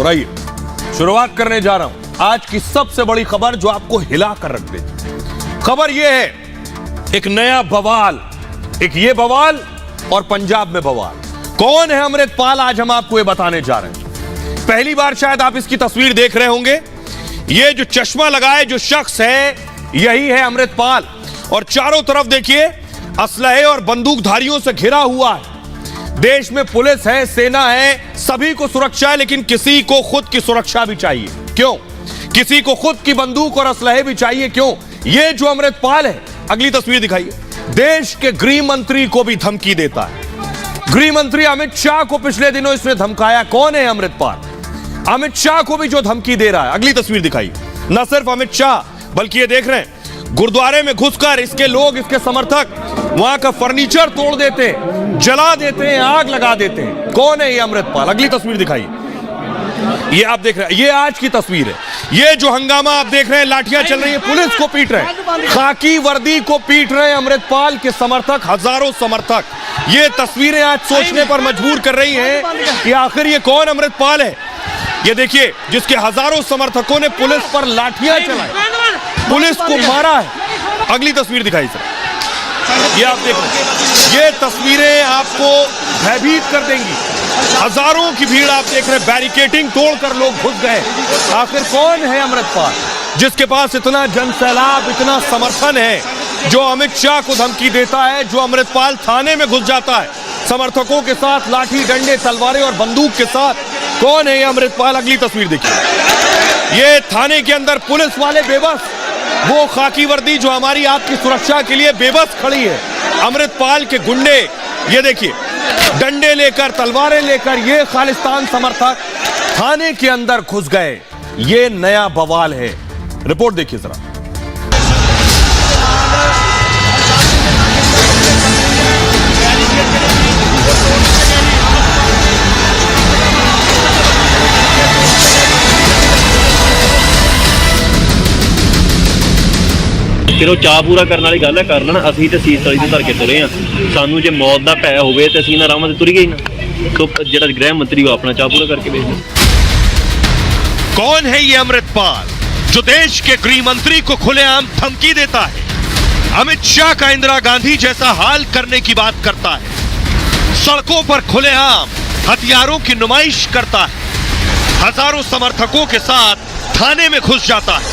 और आइए शुरुआत करने जा रहा हूं आज की सबसे बड़ी खबर जो आपको हिला कर रख देगी। खबर यह है एक नया बवाल, एक ये बवाल और पंजाब में बवाल। कौन है अमृतपाल, आज हम आपको ये बताने जा रहे हैं। पहली बार शायद आप इसकी तस्वीर देख रहे होंगे। ये जो चश्मा लगाए जो शख्स है यही है अमृतपाल, और चारों तरफ देखिए असलहे और बंदूकधारियों से घिरा हुआ है। देश में पुलिस है, सेना है, सभी को सुरक्षा है, लेकिन किसी को खुद की सुरक्षा भी चाहिए। क्यों? किसी को खुद की बंदूक और असलहे भी चाहिए। क्यों? ये जो अमृतपाल है, अगली तस्वीर दिखाइए, देश के गृह मंत्री को भी धमकी देता है। गृह मंत्री अमित शाह को पिछले दिनों इसने धमकाया। कौन है अमृतपाल? अमित शाह को भी जो धमकी दे रहा है। अगली तस्वीर दिखाइए। न सिर्फ अमित शाह बल्कि ये देख रहे हैं गुरुद्वारे में घुसकर इसके लोग, इसके समर्थक वहां का फर्नीचर तोड़ देते हैं, जला देते हैं, आग लगा देते हैं। कौन है ये अमृतपाल? अगली तस्वीर दिखाइए। ये आप देख रहे हैं, ये आज की तस्वीर है। ये जो हंगामा आप देख रहे हैं, लाठियां चल रही है, पुलिस को पीट रहे हैं, खाकी वर्दी को पीट रहे हैं अमृतपाल के समर्थक, हजारों समर्थक। ये तस्वीरें आज सोचने पर मजबूर कर रही हैं कि आखिर ये कौन अमृतपाल है। ये देखिए जिसके हजारों समर्थकों ने पुलिस पर लाठियां चलाई, पुलिस को मारा है। अगली तस्वीर दिखाई सर। ये आप देख रहे हैं, ये तस्वीरें आपको भयभीत कर देंगी। हजारों की भीड़ आप देख रहे हैं, बैरिकेडिंग तोड़कर लोग घुस गए। आखिर कौन है अमृतपाल जिसके पास इतना जनसैलाब, इतना समर्थन है, जो अमित शाह को धमकी देता है, जो अमृतपाल थाने में घुस जाता है समर्थकों के साथ, लाठी डंडे तलवारें और बंदूक के साथ। कौन है ये अमृतपाल? अगली तस्वीर देखिए। ये थाने के अंदर पुलिस वाले बेबस, वो खाकी वर्दी जो हमारी आपकी सुरक्षा के लिए बेबस खड़ी है, अमृतपाल के गुंडे ये देखिए डंडे लेकर, तलवारें लेकर ये खालिस्तान समर्थक थाने के अंदर घुस गए। ये नया बवाल है। रिपोर्ट देखिए जरा। ਫਿਰ ਉਹ ਚਾਹ ਪੂਰਾ ਕਰਨ ਵਾਲੀ ਗੱਲ ਹੈ, ਕਰ ਲੈਣਾ। ਅਸੀਂ ਤੇ ਸੀਸ ਤਲੀ ਦੇ ਧਰ ਕੇ ਤੁਰੇ ਆ। ਸਾਨੂੰ ਜੇ ਮੌਤ ਦਾ ਭੈ ਹੋਵੇ ਤੇ ਅਸੀਂ ਨਾ ਰਾਵਾਂ ਤੇ ਤੁਰ ਗਏ ਨਾ। ਸੋ ਜਿਹੜਾ ਗ੍ਰਹਿ ਮੰਤਰੀ ਉਹ ਆਪਣਾ ਚਾਹ पूरा करके भेजना। कौन है ये अमृतपाल जो देश के गृह मंत्री को खुलेआम धमकी देता है, अमित शाह का इंदिरा गांधी जैसा हाल करने की बात करता है, सड़कों पर खुलेआम हथियारों की नुमाइश करता है, हजारों समर्थकों के साथ थाने में घुस जाता है।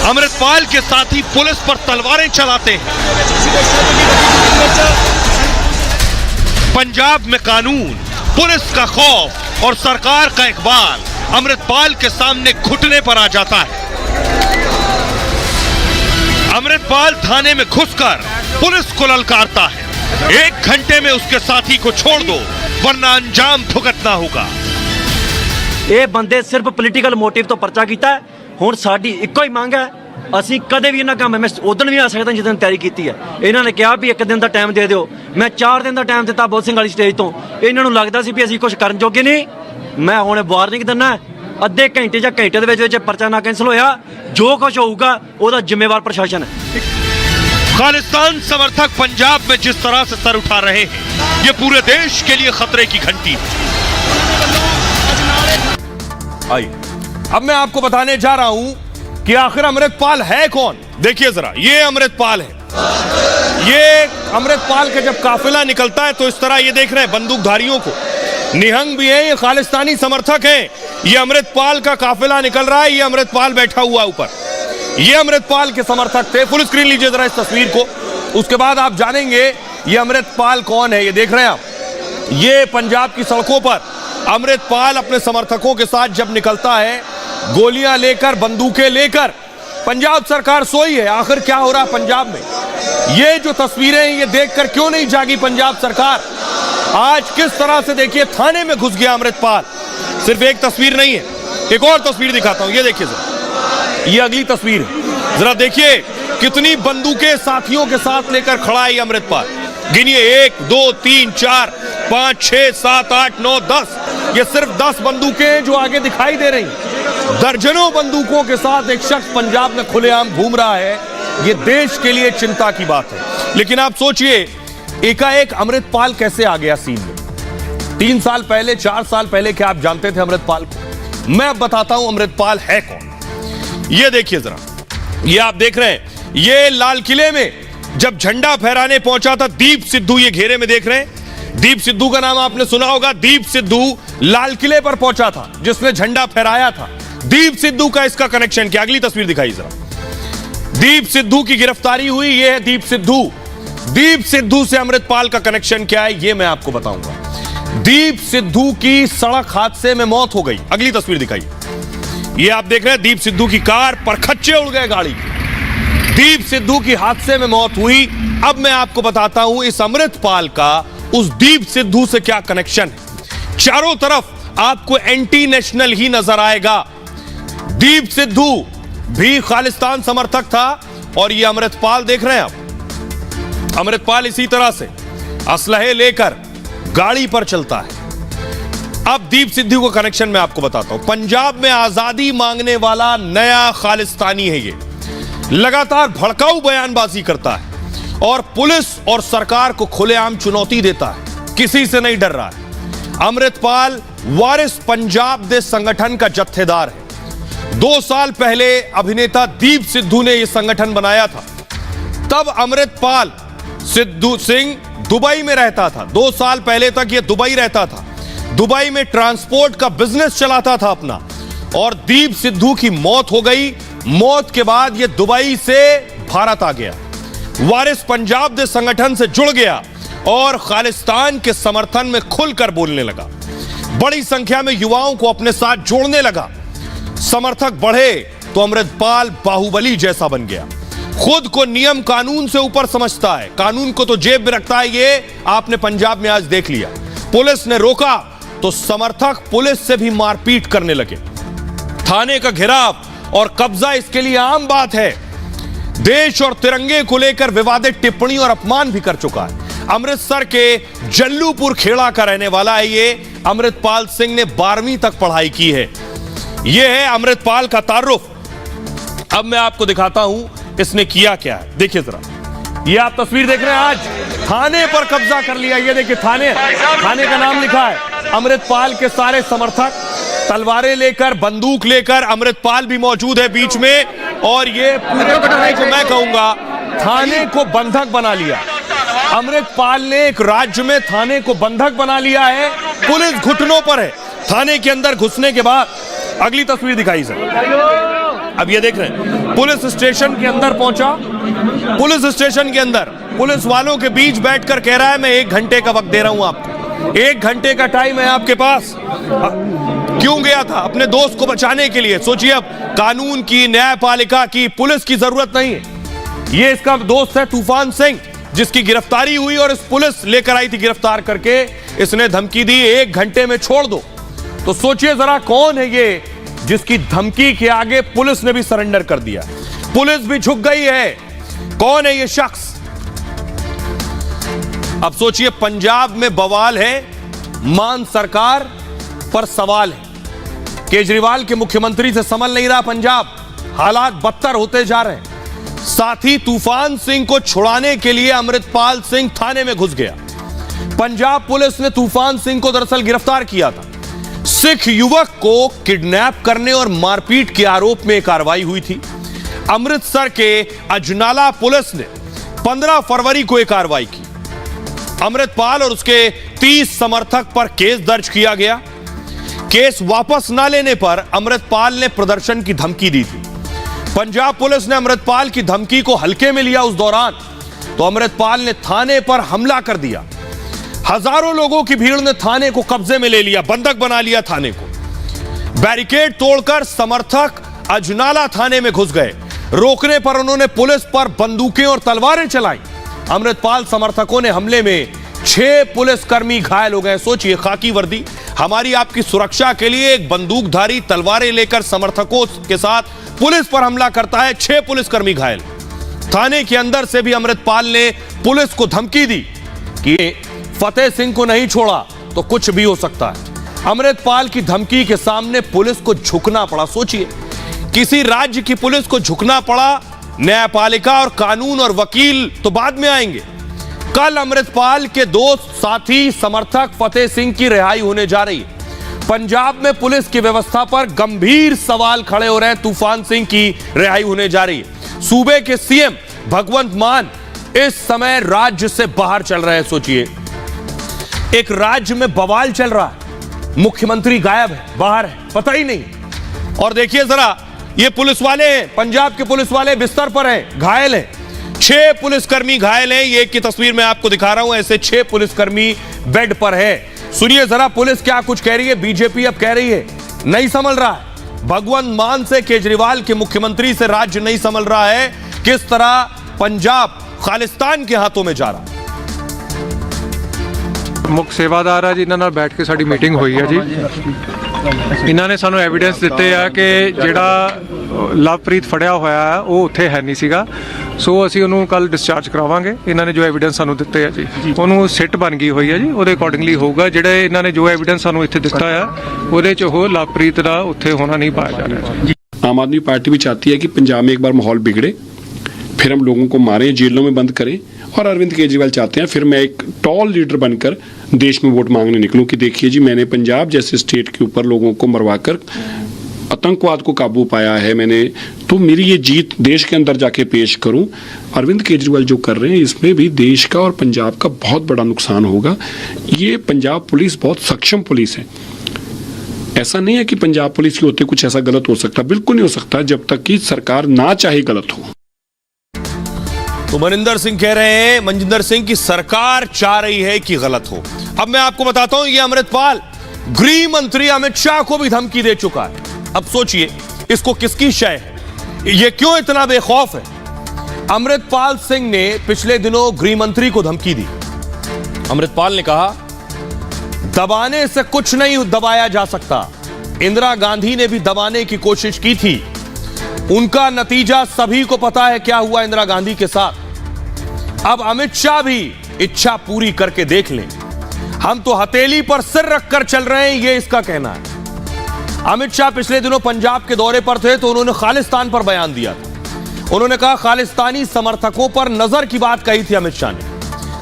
अमृतपाल के साथी पुलिस पर तलवारें चलाते हैं। पंजाब में कानून, पुलिस का खौफ और सरकार का इकबाल अमृतपाल के सामने घुटने पर आ जाता है। अमृतपाल थाने में घुसकर पुलिस को ललकारता है, 1 घंटे में उसके साथी को छोड़ दो वरना अंजाम भुगतना होगा। ਇਹ ਬੰਦੇ ਸਿਰਫ ਪੋਲੀਟੀਕਲ ਮੋਟਿਵ ਤੋਂ ਪਰਚਾ ਕੀਤਾ। ਹੁਣ ਸਾਡੀ ਇੱਕੋ ਹੀ ਮੰਗ ਹੈ, ਅਸੀਂ ਕਦੇ ਵੀ ਇਹਨਾਂ ਕੰਮ, ਮੈਂ ਉਦੋਂ ਵੀ ਆ ਸਕਦਾ ਜਦੋਂ ਤਿਆਰੀ ਕੀਤੀ ਹੈ। ਇਹਨਾਂ ਨੇ ਕਿਹਾ ਵੀ 1 ਦਿਨ ਦਾ ਟਾਈਮ ਦੇ ਦਿਓ, ਮੈਂ 4 ਦਿਨ ਦਾ ਟਾਈਮ ਦਿੱਤਾ ਬੋਲ ਸਿੰਘ ਵਾਲੀ ਸਟੇਜ ਤੋਂ। ਇਹਨਾਂ ਨੂੰ ਲੱਗਦਾ ਸੀ ਵੀ ਅਸੀਂ ਕੁਝ ਕਰਨ ਜੋਗੇ ਨਹੀਂ। ਮੈਂ ਹੁਣ ਵਾਰਨਿੰਗ ਦਿੰਦਾ, ਅੱਧੇ ਘੰਟੇ ਜਾਂ ਘੰਟੇ ਦੇ ਵਿੱਚ ਪਰਚਾ ਨਾ ਕੈਂਸਲ ਹੋਇਆ, ਜੋ ਕੁਝ ਹੋਊਗਾ ਉਹਦਾ ਜ਼ਿੰਮੇਵਾਰ ਪ੍ਰਸ਼ਾਸਨ ਹੈ। खालिस्तान समर्थक पंजाब में जिस तरह से सर उठा रहे हैं, ये पूरे देश के लिए खतरे की घंटी है। आइए अब मैं आपको बताने जा रहा हूं कि आखिर अमृतपाल है कौन। देखिए जरा, ये अमृतपाल है। ये अमृतपाल का जब काफिला निकलता है तो इस तरह ये देख रहे हैं बंदूकधारियों को, निहंग भी है, ये खालिस्तानी समर्थक है। ये अमृतपाल का काफिला निकल रहा है, ये अमृतपाल बैठा हुआ ऊपर, ये अमृतपाल के समर्थक थे। फुल स्क्रीन लीजिए जरा इस तस्वीर को, उसके बाद आप जानेंगे ये अमृतपाल कौन है। ये देख रहे हैं आप, ये पंजाब की सड़कों पर अमृतपाल अपने समर्थकों के साथ जब निकलता है, गोलियां लेकर, बंदूकें लेकर। पंजाब सरकार सोई है, आखिर क्या हो रहा है पंजाब में? ये जो तस्वीरें हैं, ये देखकर क्यों नहीं जागी पंजाब सरकार? आज किस तरह से देखिए थाने में घुस गया अमृतपाल। सिर्फ एक तस्वीर नहीं है, एक और तस्वीर दिखाता हूं। ये देखिए जरा, ये अगली तस्वीर है। जरा देखिए कितनी बंदूकें साथियों के साथ लेकर खड़ा है ये अमृतपाल। गिनिए 1 2 3 4 5 6 7 8 9 10, ये सिर्फ 10 बंदूकें जो आगे दिखाई दे रही। दर्जनों बंदूकों के साथ एक शख्स पंजाब में खुलेआम घूम रहा है। ये देश के लिए चिंता की बात है। लेकिन आप सोचिए एकाएक अमृतपाल कैसे आ गया सीन में? 3 साल पहले, 4 साल पहले क्या आप जानते थे अमृतपाल को? मैं अब बताता हूं अमृतपाल है कौन। ये देखिए जरा, ये आप देख रहे हैं, ये लाल किले में जब झंडा फहराने पहुंचा था दीप सिद्धू, ये घेरे में देख रहे हैं, दीप सिद्धू का नाम आपने सुना होगा। दीप सिद्धू लाल किले पर पहुंचा था, जिसने झंडा फहराया था। दीप सिद्धू का इसका कनेक्शन क्या? अगली तस्वीर दिखाई जरा। दीप सिद्धू की गिरफ्तारी हुई, ये है दीप सिद्धू। दीप सिद्धू से अमृतपाल का कनेक्शन क्या है, ये मैं आपको बताऊंगा। दीप सिद्धू की सड़क हादसे में मौत हो गई। अगली तस्वीर दिखाई, ये आप देख रहे हैं, दीप सिद्धू की कार पर खच्चे उड़ गए गाड़ी। दीप सिद्धू की हादसे में मौत हुई। अब मैं आपको बताता हूं इस अमृतपाल का उस दीप सिद्धू से क्या कनेक्शन है। चारों तरफ आपको एंटी नेशनल ही नजर आएगा। दीप सिद्धू भी खालिस्तान समर्थक था और ये अमृतपाल देख रहे हैं आप, अमृतपाल इसी तरह से असलहे लेकर गाड़ी पर चलता है। अब दीप सिद्धू का कनेक्शन मैं आपको बताता हूं। पंजाब में आजादी मांगने वाला नया खालिस्तानी है ये, लगातार भड़काऊ बयानबाजी करता है और पुलिस और सरकार को खुलेआम चुनौती देता है, किसी से नहीं डर रहा है। अमृतपाल वारिस पंजाब दे संगठन का जत्थेदार है। 2 साल पहले अभिनेता दीप सिद्धू ने यह संगठन बनाया था। तब अमृतपाल सिद्धू सिंह दुबई में रहता था। 2 साल पहले तक यह दुबई रहता था। दुबई में ट्रांसपोर्ट का बिजनेस चलाता था अपना, और दीप सिद्धू की मौत हो गई। मौत के बाद यह दुबई से भारत आ गया, वारिस पंजाब दे संगठन से जुड़ गया और खालिस्तान के समर्थन में खुलकर बोलने लगा। बड़ी संख्या में युवाओं को अपने साथ जोड़ने लगा। समर्थक बढ़े तो अमृतपाल बाहुबली जैसा बन गया। खुद को नियम कानून से ऊपर समझता है, कानून को तो जेब में रखता है। ये आपने पंजाब में आज देख लिया। पुलिस ने रोका तो समर्थक पुलिस से भी मारपीट करने लगे। थाने का घेराव और कब्जा इसके लिए आम बात है। देश और तिरंगे को लेकर विवादित टिप्पणी और अपमान भी कर चुका है। अमृतसर के जल्लूपुर खेड़ा का रहने वाला है ये अमृतपाल सिंह ने 12वीं तक पढ़ाई की है। यह है अमृतपाल का तारुफ। अब मैं आपको दिखाता हूं इसने किया क्या है। देखिए जरा, ये आप तस्वीर देख रहे हैं, आज थाने पर कब्जा कर लिया। ये देखिए, थाने का नाम लिखा है। अमृतपाल के सारे समर्थक तलवारें लेकर, बंदूक लेकर, अमृतपाल भी मौजूद है बीच में, और ये पूरे थाने को मैं कहूंगा थाने को बंधक बना लिया। अमृतपाल ने एक राज्य में थाने को बंधक बना लिया है। पुलिस घुटनों पर है। थाने के अंदर घुसने के बाद अगली तस्वीर दिखाई सर। अब ये देख रहे हैं, पुलिस स्टेशन के अंदर पहुंचा। पुलिस स्टेशन के अंदर पुलिस वालों के बीच बैठकर कह रहा है, मैं 1 घंटे का वक्त दे रहा हूं आपको, 1 घंटे का टाइम है आपके पास। क्यों गया था? अपने दोस्त को बचाने के लिए। सोचिए, अब कानून की, न्यायपालिका की, पुलिस की जरूरत नहीं है। ये इसका दोस्त है तूफान सिंह, जिसकी गिरफ्तारी हुई और इस पुलिस लेकर आई थी गिरफ्तार करके। इसने धमकी दी 1 घंटे में छोड़ दो। तो सोचिए जरा, कौन है ये जिसकी धमकी के आगे पुलिस ने भी सरेंडर कर दिया, पुलिस भी झुक गई है। कौन है ये शख्स? अब सोचिए, पंजाब में बवाल है, मान सरकार पर सवाल है। केजरीवाल के मुख्यमंत्री से संभल नहीं रहा पंजाब, हालात बदतर होते जा रहे हैं। साथ ही तूफान सिंह को छुड़ाने के लिए अमृतपाल सिंह थाने में घुस गया। पंजाब पुलिस ने तूफान सिंह को दरअसल गिरफ्तार किया था। सिख युवक को किडनैप करने और मारपीट के आरोप में कार्रवाई हुई थी। अमृतसर के अजनाला पुलिस ने 15 फरवरी को यह कार्रवाई की। अमृतपाल और उसके 30 समर्थक पर केस दर्ज किया गया। केस वापस न लेने पर अमृतपाल ने प्रदर्शन की धमकी दी थी। पंजाब पुलिस ने अमृतपाल की धमकी को हल्के में लिया। उस दौरान तो अमृतपाल ने थाने पर हमला कर दिया। हजारों लोगों की भीड़ ने थाने को कब्जे में ले लिया, बंधक बना लिया थाने को। बैरिकेड तोड़कर समर्थक अजनाला थाने में घुस गए। रोकने पर उन्होंने पुलिस पर बंदूकें और तलवारें चलाई। अमृतपाल समर्थकों ने हमले में 6 पुलिसकर्मी घायल हो गए। सोचिए, खाकी वर्दी, हमारी आपकी सुरक्षा के लिए एक बंदूकधारी तलवारें लेकर समर्थकों के साथ पुलिस पर हमला करता है। 6 पुलिसकर्मी घायल। थाने के अंदर से भी अमृतपाल ने पुलिस को धमकी दी कि फतेह सिंह को नहीं छोड़ा तो कुछ भी हो सकता है। अमृतपाल की धमकी के सामने पुलिस को झुकना पड़ा। सोचिए, किसी राज्य की पुलिस को झुकना पड़ा। न्यायपालिका और कानून और वकील तो बाद में आएंगे। कल अमृतपाल के दो साथी समर्थक फतेह सिंह की रिहाई होने जा रही है। पंजाब में पुलिस की व्यवस्था पर गंभीर सवाल खड़े हो रहे हैं। तूफान सिंह की रिहाई होने जा रही है। सूबे के सीएम भगवंत मान इस समय राज्य से बाहर चल रहे हैं। सोचिए, एक राज्य में बवाल चल रहा है, मुख्यमंत्री गायब है, बाहर है, पता ही नहीं। और देखिए जरा, ये पुलिस वाले हैं, पंजाब के पुलिस वाले बिस्तर पर हैं, घायल हैं। 6 पुलिसकर्मी घायल हैं। ये एक की तस्वीर मैं आपको दिखा रहा हूं। ऐसे 6 पुलिसकर्मी बेड पर है। सुनिए जरा पुलिस क्या कुछ कह रही है। बीजेपी अब कह रही है नहीं संभल रहा है। भगवंत मान से केजरीवाल के मुख्यमंत्री से राज्य नहीं संभल रहा है। किस तरह पंजाब खालिस्तान के हाथों में जा रहा है। ਮੁੱਖ ਸੇਵਾਦਾਰ ਆ ਜੀ, ਇਹਨਾਂ ਨਾਲ ਬੈਠ ਕੇ ਸਾਡੀ ਮੀਟਿੰਗ ਹੋਈ ਹੈ ਜੀ। ਇਹਨਾਂ ਨੇ ਸਾਨੂੰ ਐਵੀਡੈਂਸ ਦਿੱਤੇ ਆ ਕਿ ਜਿਹੜਾ ਲਵਪ੍ਰੀਤ ਫੜਿਆ ਹੋਇਆ ਹੈ ਉਹ ਉੱਥੇ ਹੈ ਨਹੀਂ ਸੀਗਾ, ਸੋ ਅਸੀਂ ਉਹਨੂੰ ਕੱਲ ਡਿਸਚਾਰਜ ਕਰਾਵਾਂਗੇ। ਇਹਨਾਂ ਨੇ ਜੋ ਐਵੀਡੈਂਸ ਸਾਨੂੰ ਦਿੱਤੇ ਆ ਜੀ, ਉਹਨੂੰ ਸਿੱਟ ਬਣ ਗਈ ਹੋਈ ਹੈ ਜੀ, ਉਹਦੇ ਅਕੋਰਡਿੰਗਲੀ ਹੋਊਗਾ। ਜਿਹੜੇ ਇਹਨਾਂ ਨੇ ਜੋ ਐਵੀਡੈਂਸ ਸਾਨੂੰ ਇੱਥੇ ਦਿੱਤਾ ਆ ਉਹਦੇ 'ਚ ਉਹ ਲਵਪ੍ਰੀਤ ਦਾ ਉੱਥੇ ਹੋਣਾ ਨਹੀਂ ਪਾਇਆ ਜਾ ਰਿਹਾ ਜੀ। आम आदमी पार्टी भी चाहती है कि पंजाब में एक बार माहौल बिगड़े, फिर हम लोगों को मारें, जेलों में बंद करें। और अरविंद केजरीवाल चाहते हैं फिर मैं एक टॉल लीडर बनकर देश में वोट मांगने निकलूं कि देखिए जी, मैंने पंजाब जैसे स्टेट के ऊपर लोगों को मरवाकर आतंकवाद को काबू पाया है मैंने, तो मेरी ये जीत देश के अंदर जाके पेश करूं। अरविंद केजरीवाल जो कर रहे हैं इसमें भी देश का और पंजाब का बहुत बड़ा नुकसान होगा। ये पंजाब पुलिस बहुत सक्षम पुलिस है। ऐसा नहीं है कि पंजाब पुलिस के होते कुछ ऐसा गलत हो सकता, बिल्कुल नहीं हो सकता जब तक कि सरकार ना चाहे गलत हो। तो मनिंदर सिंह कह रहे हैं, मनजिंदर सिंह की सरकार चाह रही है कि गलत हो। अब मैं आपको बताता हूं, ये अमृतपाल गृह मंत्री अमित शाह को भी धमकी दे चुका है। अब सोचिए इसको किसकी शय है, ये क्यों इतना बेखौफ है। अमृतपाल सिंह ने पिछले दिनों गृह मंत्री को धमकी दी। अमृतपाल ने कहा दबाने से कुछ नहीं दबाया जा सकता। इंदिरा गांधी ने भी दबाने की कोशिश की थी, उनका नतीजा सभी को पता है क्या हुआ इंदिरा गांधी के साथ। अब अमित शाह भी इच्छा पूरी करके देख लें। हम तो हथेली पर सिर रखकर चल रहे हैं, ये इसका कहना है। अमित शाह पिछले दिनों पंजाब के दौरे पर थे तो उन्होंने खालिस्तान पर बयान दिया था। उन्होंने कहा खालिस्तानी समर्थकों पर नजर की बात कही थी अमित शाह ने।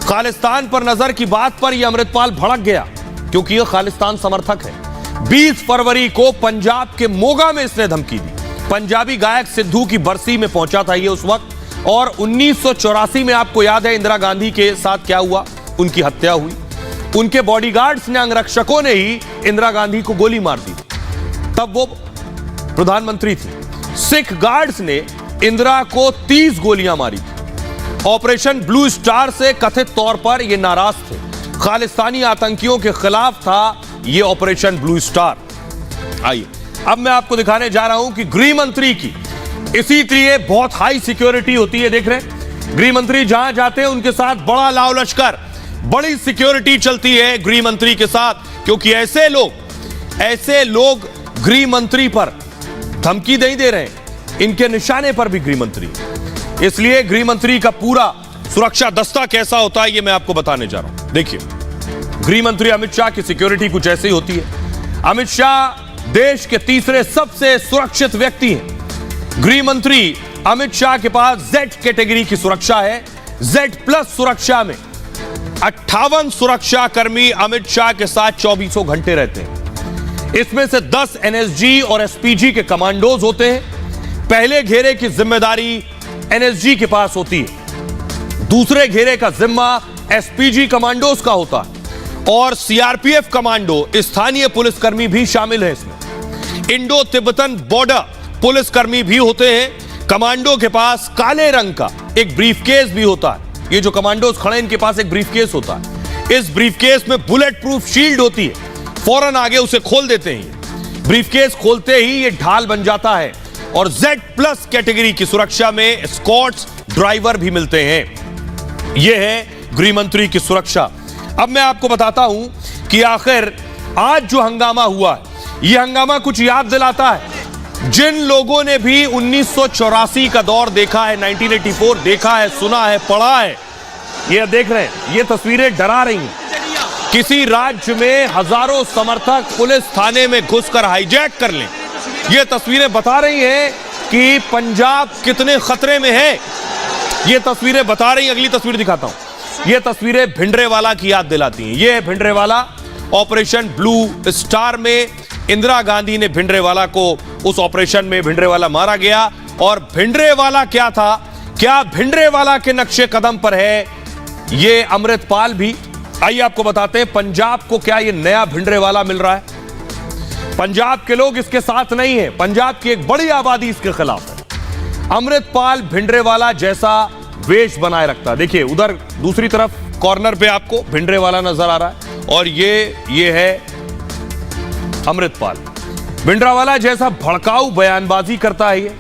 खालिस्तान पर नजर की बात पर यह अमृतपाल भड़क गया क्योंकि यह खालिस्तान समर्थक है। 20 फरवरी को पंजाब के मोगा में इसने धमकी दी। पंजाबी गायक सिद्धू की बरसी में पहुंचा था ये उस वक्त। और 1984 में आपको याद है इंदिरा गांधी के साथ क्या हुआ, उनकी हत्या हुई। उनके बॉडीगार्ड्स ने, अंगरक्षकों ने ही इंदिरा गांधी को गोली मार दी। तब वो प्रधानमंत्री थी। सिख गार्ड्स ने इंदिरा को 30 गोलियां मारी थी। ऑपरेशन ब्लू स्टार से कथित तौर पर ये नाराज थे। खालिस्तानी आतंकियों के खिलाफ था ये ऑपरेशन ब्लू स्टार। आइए अब मैं आपको दिखाने जा रहा हूं कि गृह मंत्री की इसी लिए बहुत हाई सिक्योरिटी होती है। देख रहे हैं गृह मंत्री जहां जाते हैं उनके साथ बड़ा लाव लश्कर, बड़ी सिक्योरिटी चलती है गृह मंत्री के साथ, क्योंकि ऐसे लोग गृह मंत्री पर धमकी नहीं दे रहे हैं, इनके निशाने पर भी गृह मंत्री। इसलिए गृह मंत्री का पूरा सुरक्षा दस्ता कैसा होता है ये मैं आपको बताने जा रहा हूं। देखिए गृह मंत्री अमित शाह की सिक्योरिटी कुछ ऐसी होती है। अमित शाह देश के तीसरे सबसे सुरक्षित व्यक्ति हैं। गृह मंत्री अमित शाह के पास Z कैटेगरी की सुरक्षा है। Z+ सुरक्षा में 58 सुरक्षा कर्मी अमित शाह के साथ 24 घंटे रहते हैं। इसमें से 10 NSG और SPG के कमांडोज होते हैं। पहले घेरे की जिम्मेदारी NSG के पास होती है, दूसरे घेरे का जिम्मा SPG कमांडोज का होता है और CRPF कमांडो, स्थानीय पुलिसकर्मी भी शामिल है इसमें। इंडो तिब्बतन बॉर्डर पुलिसकर्मी भी होते हैं। कमांडो के पास काले रंग का एक ब्रीफकेस भी होता है। ये जो कमांडोज खड़े इनके पास एक ब्रीफकेस होता है। इस ब्रीफकेस में बुलेट प्रूफ शील्ड होती है। फौरन आगे उसे खोल देते हैं। ब्रीफकेस खोलते ही ये ढाल बन जाता है। और Z+ कैटेगरी की सुरक्षा में एस्कॉर्ट्स, ड्राइवर भी मिलते हैं। यह है गृह मंत्री की सुरक्षा। अब मैं आपको बताता हूं कि आखिर आज जो हंगामा हुआ है, यह हंगामा कुछ याद दिलाता है जिन लोगों ने भी 1984 का दौर देखा है, 1984 देखा है, सुना है, पढ़ा है। ये देख रहे हैं, ये तस्वीरें डरा रही हैं। किसी राज्य में हजारों समर्थक पुलिस थाने में घुसकर हाईजैक कर लें। ये तस्वीरें बता रही हैं कि पंजाब कितने खतरे में है। ये तस्वीरें बता रही हैं। अगली तस्वीर दिखाता हूं। ये तस्वीरें भिंडरेवाला की याद दिलाती हैं। ये है भिंडरेवाला, ऑपरेशन ब्लू स्टार में इंदिरा गांधी ने भिंडरेवाला को, उस ऑपरेशन में भिंडरेवाला मारा गया। और भिंडरेवाला क्या था, क्या भिंडरेवाला के नक्शे कदम पर है ये अमृतपाल भी? आइए आपको बताते हैं पंजाब को क्या ये नया भिंडरेवाला मिल रहा है। पंजाब के लोग इसके साथ नहीं है, पंजाब की एक बड़ी आबादी इसके खिलाफ है। अमृतपाल भिंडरेवाला जैसा वेश बनाए रखता है। देखिए उधर दूसरी तरफ कॉर्नर पे आपको भिंडरेवाला नजर आ रहा है और ये है अमृतपाल। भिंडरेवाला जैसा भड़काऊ बयानबाजी करता है ये।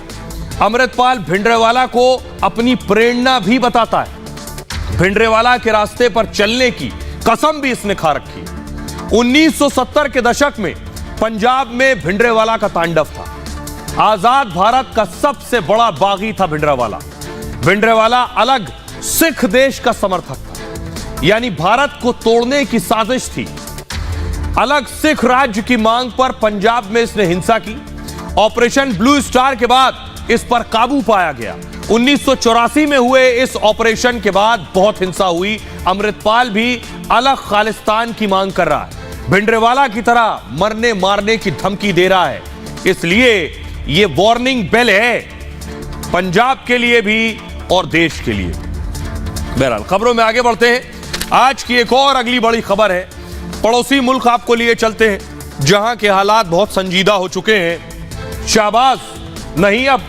अमृतपाल भिंडरेवाला को अपनी प्रेरणा भी बताता है। भिंडरेवाला के रास्ते पर चलने की कसम भी इसने खा रखी है। 1970 के दशक में पंजाब में भिंडरेवाला का तांडव था। आजाद भारत का सबसे बड़ा बागी था भिंडरेवाला। भिंडरेवाला अलग सिख देश का समर्थक था, यानी भारत को तोड़ने की साजिश थी। अलग सिख राज्य की मांग पर पंजाब में इसने हिंसा की। ऑपरेशन ब्लू स्टार के बाद इस पर काबू पाया गया। 1984 में हुए इस ऑपरेशन के बाद बहुत हिंसा हुई। अमृतपाल भी अलग खालिस्तान की मांग कर रहा है, भिंडरेवाला की तरह मरने मारने की धमकी दे रहा है। इसलिए यह वार्निंग बेल है पंजाब के लिए भी और देश के लिए। बहरहाल खबरों में आगे बढ़ते हैं। आज की एक और अगली बड़ी खबर है, पड़ोसी मुल्क आपको लिए चलते हैं जहां के हालात बहुत संजीदा हो चुके हैं। शाहबाज नहीं, अब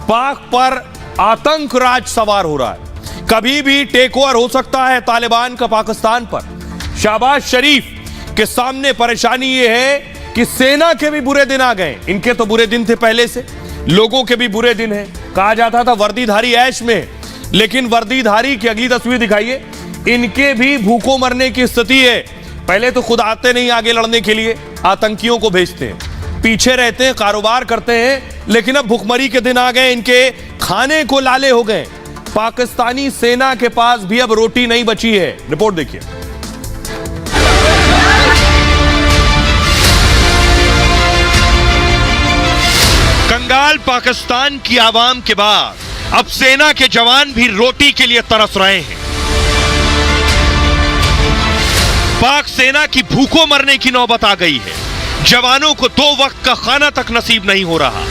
पाक पर आतंक राज सवार हो रहा है। कभी भी टेक ओवर हो सकता है तालिबान का पाकिस्तान पर। शाहबाज शरीफ के सामने परेशानी यह है कि सेना के भी बुरे दिन आ गए। इनके तो बुरे दिन थे पहले से, लोगों के भी बुरे दिन हैं। कहा जाता था वर्दीधारी ऐश में, लेकिन वर्दीधारी की अगली तस्वीर दिखाइए, इनके भी भूखों मरने की स्थिति है। पहले तो खुद आते नहीं आगे लड़ने के लिए, आतंकियों को भेजते हैं, पीछे रहते हैं, कारोबार करते हैं, लेकिन अब भुखमरी के दिन आ गए, इनके खाने को लाले हो गए। पाकिस्तानी सेना के पास भी अब रोटी नहीं बची है। रिपोर्ट देखिए। कंगाल पाकिस्तान की आवाम के बाद अब सेना के जवान भी रोटी के लिए तरस रहे हैं। पाक सेना की भूखों मरने की नौबत आ गई है। जवानों को 2 वक्त का खाना तक नसीब नहीं हो रहा।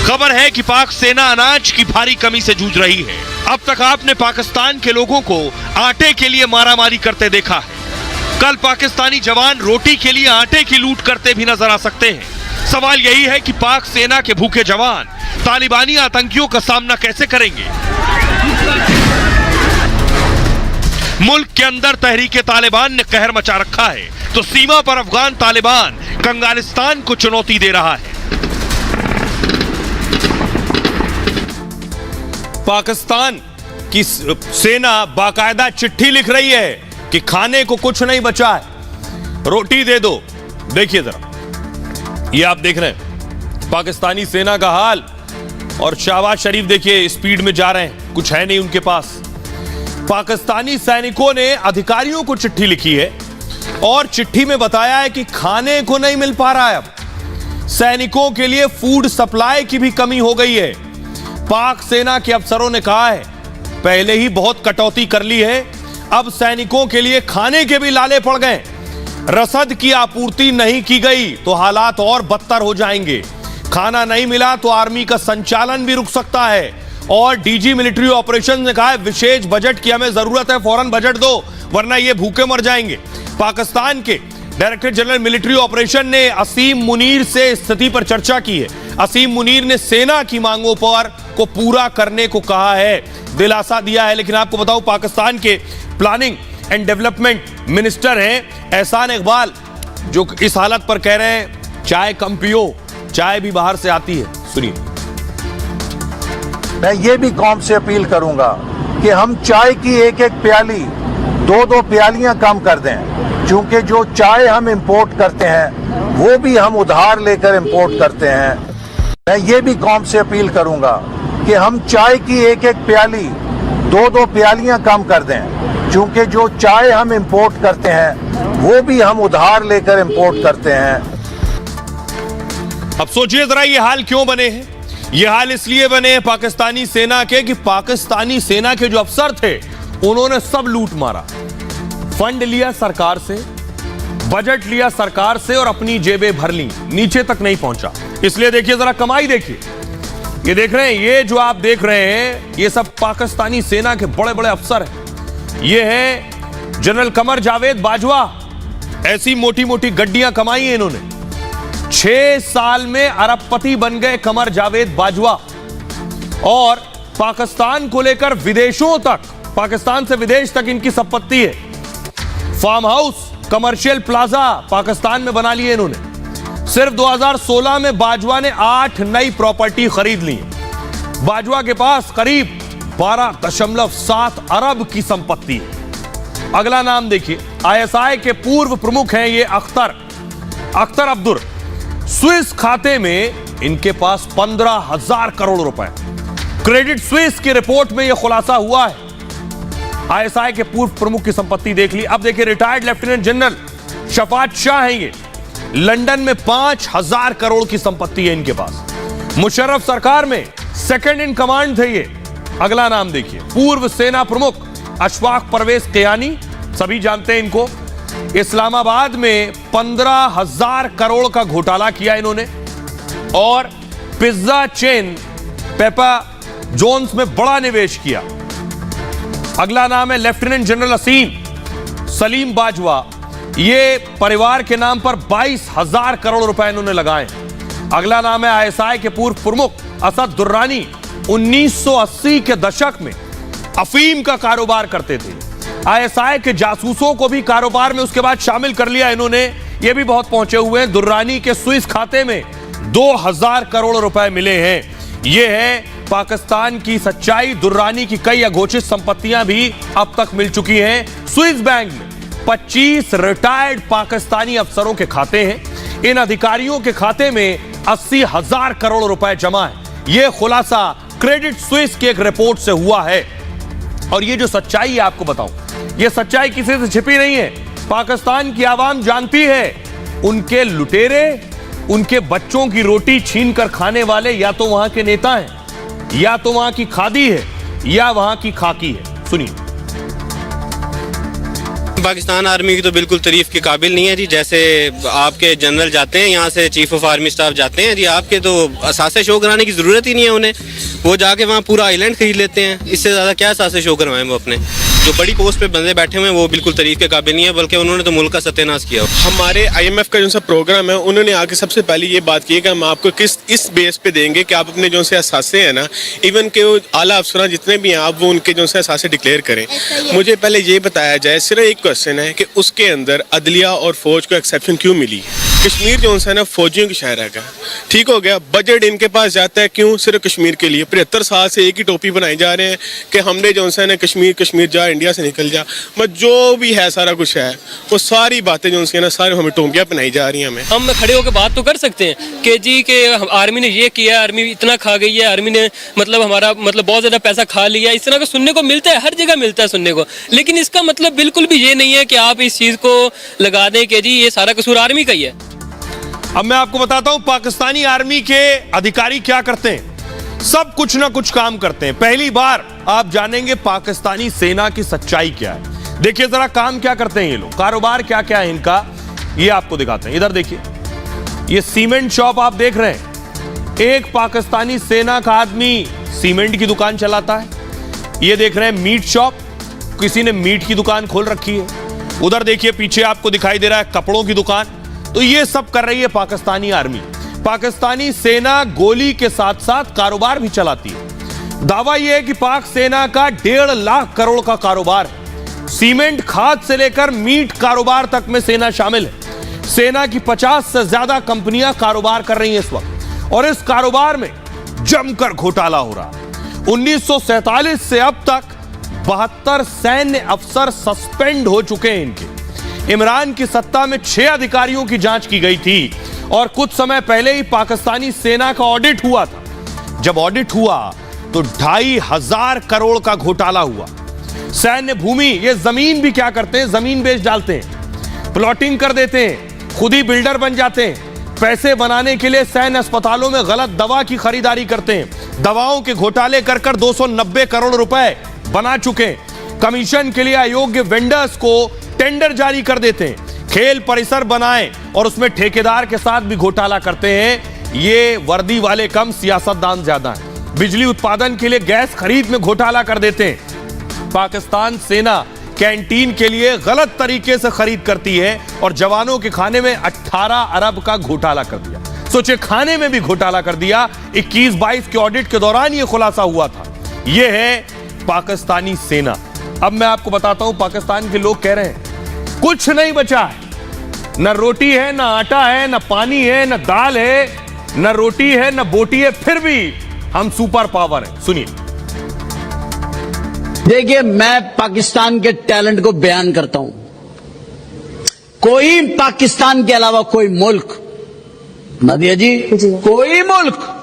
खबर है कि पाक सेना अनाज की भारी कमी से जूझ रही है। अब तक आपने पाकिस्तान के लोगों को आटे के लिए मारामारी करते देखा है। कल पाकिस्तानी जवान रोटी के लिए आटे की लूट करते भी नजर आ सकते हैं। सवाल यही है कि पाक सेना के भूखे जवान तालिबानी आतंकियों का सामना कैसे करेंगे। मुल्क के अंदर तहरीके तालिबान ने कहर मचा रखा है, तो सीमा पर अफगान तालिबान कंगालिस्तान को चुनौती दे रहा है। पाकिस्तान की सेना बाकायदा चिट्ठी लिख रही है कि खाने को कुछ नहीं बचा है, रोटी दे दो। देखिए जरा, ये आप देख रहे हैं पाकिस्तानी सेना का हाल। और शहबाज शरीफ देखिए स्पीड में जा रहे हैं, कुछ है नहीं उनके पास। पाकिस्तानी सैनिकों ने अधिकारियों को चिट्ठी लिखी है और चिट्ठी में बताया है कि खाने को नहीं मिल पा रहा है। अब सैनिकों के लिए फूड सप्लाई की भी कमी हो गई है। पाक सेना के अफसरों ने कहा है पहले ही बहुत कटौती कर ली है, अब सैनिकों के लिए खाने के भी लाले पड़ गए। रसद की आपूर्ति नहीं की गई तो हालात और बदतर हो जाएंगे। खाना नहीं मिला तो आर्मी का संचालन भी रुक सकता है। और डीजी मिलिट्री ऑपरेशन ने कहा है विशेष बजट की हमें जरूरत है, फौरन बजट दो वरना ये भूखे मर जाएंगे। पाकिस्तान के डायरेक्टर जनरल मिलिट्री ऑपरेशन ने असीम मुनीर से स्थिति पर चर्चा की है। असीम मुनीर ने सेना की मांगों पर को पूरा करने को कहा है, दिलासा दिया है। लेकिन आपको बताऊं पाकिस्तान के प्लानिंग एंड डेवलपमेंट मिनिस्टर हैं एहसान इकबाल, जो इस हालत पर कह रहे हैं चाय कम पियो, चाय भी बाहर से आती है। सुनिए। मैं ये भी कौम से अपील करूंगा कि हम चाय की एक एक प्याली 2-2 प्यालियां कम कर दें, क्योंकि जो चाय हम इंपोर्ट करते हैं वो भी हम उधार लेकर इंपोर्ट करते हैं। मैं ये भी कौम से अपील करूंगा कि हम चाय की एक एक प्याली 2-2 प्यालियां कम कर दें, क्योंकि जो चाय हम इंपोर्ट करते हैं वो भी हम उधार लेकर इंपोर्ट करते हैं। अब सोचिए जरा ये हाल क्यों बने हैं। ये हाल इसलिए बने हैं पाकिस्तानी सेना के कि पाकिस्तानी सेना के जो अफसर थे उन्होंने सब लूट मारा। फंड लिया सरकार से, बजट लिया सरकार से और अपनी जेबें भर ली, नीचे तक नहीं पहुंचा। इसलिए देखिए, जरा कमाई देखिए। ये देख रहे हैं, ये जो आप देख रहे हैं, ये सब पाकिस्तानी सेना के बड़े बड़े अफसर हैं। ये है जनरल कमर जावेद बाजवा। ऐसी मोटी मोटी गड्डियां कमाई हैं इन्होंने। 6 साल में अरबपति बन गए कमर जावेद बाजवा। और पाकिस्तान को लेकर विदेशों तक, पाकिस्तान से विदेश तक इनकी संपत्ति है। Farm house, commercial plaza Pakistan में बना लिए इन्होंने। सिर्फ 2016 में बाजवा ने 8 नई प्रॉपर्टी खरीद ली। बाजवा के पास करीब 12.7 अरब की संपत्ति है। अगला नाम देखिए, आईएसआई के पूर्व प्रमुख हैं ये अख्तर अब्दुल। स्विस खाते में इनके पास 15,000 करोड़ रुपए। क्रेडिट स्विस की रिपोर्ट में यह खुलासा हुआ है। आईएसआई के पूर्व प्रमुख की संपत्ति देख ली। अब देखिए, retired lieutenant general Shafat Shah हैं ये। लंदन में 5,000 करोड़ की संपत्ति है इनके पास। मुशर्रफ सरकार में सेकंड इन कमांड थे ये। अगला नाम देखिए, पूर्व सेना प्रमुख अशफाक परवेज कियानी, सभी जानते हैं इनको। इस्लामाबाद में 15,000 करोड़ का घोटाला किया इन्होंने। और पिज्जा चेन पेपा जोन्स में बड़ा निवेश किया। अगला नाम है लेफ्टिनेंट जनरल सलीम बाजवा। ये परिवार के नाम पर 22,000 करोड़ रुपए इन्होंने लगाए। अगला नाम है आईएसआई के पूर्व प्रमुख असद दुर्रानी। 1980 के दशक में अफीम का कारोबार करते थे। आईएसआई के जासूसों को भी कारोबार में उसके बाद शामिल कर लिया इन्होंने। ये भी बहुत पहुंचे हुए हैं। दुर्रानी के स्विस खाते में 2,000 करोड़ रुपए मिले हैं। ये है पाकिस्तान की सच्चाई। दुर्रानी की कई अघोषित संपत्तियां भी अब तक मिल चुकी हैं। स्विस बैंक में 25 रिटायर्ड पाकिस्तानी अफसरों के खाते हैं। इन अधिकारियों के खाते में 80,000 करोड़ रुपए जमा है। यह खुलासा क्रेडिट स्विस की एक रिपोर्ट से हुआ है। और ये जो सच्चाई है, आपको बताऊं, यह सच्चाई किसी से छिपी नहीं है। पाकिस्तान की आवाम जानती है। उनके लुटेरे, उनके बच्चों की रोटी छीन कर खाने वाले या तो वहां के नेता हैं, या तो वहां की खादी है, या वहां की खाकी है। सुनिए। पाकिस्तान आर्मी की तो बिल्कुल तारीफ के काबिल नहीं है जी। जैसे आपके जनरल जाते हैं यहाँ से, चीफ ऑफ आर्मी स्टाफ जाते हैं जी, आपके तो असासे शो कराने की ज़रूरत ही नहीं है उन्हें। वो जाके वहाँ पूरा आइलैंड खरीद लेते हैं। इससे ज़्यादा क्या असासे शो करवाएं वो अपने। जो बड़ी पोस्ट पे बंदे बैठे हुए हैं वो बिल्कुल तारीफ के काबिल नहीं है, बल्कि उन्होंने तो मुल्क का सत्यानाश किया। हमारे IMF का जो सा प्रोग्राम है, उन्होंने आके सबसे पहले ये बात की है कि हम आपको इस बेस पे देंगे कि आप अपने जो से असासे हैं ना, इवन के वो आला अफसरान जितने भी हैं, आप वो उनके जो से असासे डिक्लेयर करें। मुझे पहले ये बताया जाए, सिर्फ एक क्वेश्चन है कि उसके अंदर अदलिया और फौज को एक्सेप्शन क्यों मिली। कश्मीर जो है ना फौजियों की शहर है, ठीक हो गया। बजट इनके पास जाता है क्यों? सिर्फ कश्मीर के लिए। 75 साल से एक ही टोपी बनाई जा रहे हैं कि हमने जो है ना कश्मीर जा, इंडिया से निकल जा। बट जो भी है सारा कुछ है, वो सारी बातें जो है ना, सारी हमें टोपियां पहनाई जा रही हैं। हमें हम खड़े होकर बात तो कर सकते हैं कि जी के आर्मी ने ये किया, आर्मी इतना खा गई है, आर्मी ने हमारा बहुत ज़्यादा पैसा खा लिया। इस तरह का सुनने को मिलता है, हर जगह मिलता है सुनने को। लेकिन इसका मतलब बिल्कुल भी ये नहीं है कि आप इस चीज़ को लगा दें कि जी ये सारा कसूर आर्मी का ही है। अब मैं आपको बताता हूं पाकिस्तानी आर्मी के अधिकारी क्या करते हैं। सब कुछ ना कुछ काम करते हैं। पहली बार आप जानेंगे पाकिस्तानी सेना की सच्चाई क्या है। देखिए जरा काम क्या करते हैं ये लोग, कारोबार क्या क्या है इनका, ये आपको दिखाते हैं। इधर देखिए, ये सीमेंट शॉप आप देख रहे हैं। एक पाकिस्तानी सेना का आदमी सीमेंट की दुकान चलाता है। ये देख रहे हैं मीट शॉप, किसी ने मीट की दुकान खोल रखी है। उधर देखिए पीछे आपको दिखाई दे रहा है कपड़ों की दुकान। तो ये सब कर रही है पाकिस्तानी आर्मी। पाकिस्तानी सेना गोली के साथ साथ कारोबार भी चलाती है। दावा यह है कि पाक सेना का 1.5 लाख करोड़ का कारोबार है। सीमेंट खाद से लेकर मीट कारोबार तक में सेना शामिल है। सेना की 50 से ज्यादा कंपनियां कारोबार कर रही हैं इस वक्त, और इस कारोबार में जमकर घोटाला हो रहा है। 1947 से अब तक 72 सैन्य अफसर सस्पेंड हो चुके हैं इनके। इमरान की सत्ता में 6 अधिकारियों की जांच की गई थी, और कुछ समय पहले ही पाकिस्तानी सेना का ऑडिट हुआ था। जब ऑडिट हुआ तो 2,500 करोड़ का घोटाला हुआ। सैन्य भूमि, ये जमीन भी क्या करते हैं, जमीन बेच डालते हैं, प्लॉटिंग कर देते हैं, खुद ही बिल्डर बन जाते हैं। पैसे बनाने के लिए सैन्य अस्पतालों में गलत दवा की खरीदारी करते हैं। दवाओं के घोटाले कर 290 करोड़ रुपए बना चुके हैं। कमीशन के लिए अयोग्य वेंडर्स को टेंडर जारी कर देते हैं, खेल परिसर बनाएं और उसमें ठेकेदार के साथ भी घोटाला करते हैं। ये वर्दी वाले कम, सियासतदान ज्यादा हैं। बिजली उत्पादन के लिए गैस खरीद में घोटाला कर देते हैं। पाकिस्तान सेना कैंटीन के लिए गलत तरीके से खरीद करती है और जवानों के खाने में 18 अरब का घोटाला कर दिया। सोचे, खाने में भी घोटाला कर दिया। 21-22 के ऑडिट के दौरान यह खुलासा हुआ था। यह है पाकिस्तानी सेना। अब मैं आपको बताता हूं, पाकिस्तान के लोग कह रहे हैं कुछ नहीं बचा है, न रोटी है, न आटा है, न पानी है, न दाल है, न रोटी है, न बोटी है, फिर भी हम सुपर पावर हैं। सुनिए। देखिए, मैं पाकिस्तान के टैलेंट को बयान करता हूं। कोई पाकिस्तान के अलावा कोई मुल्क, नादिया जी, कोई मुल्क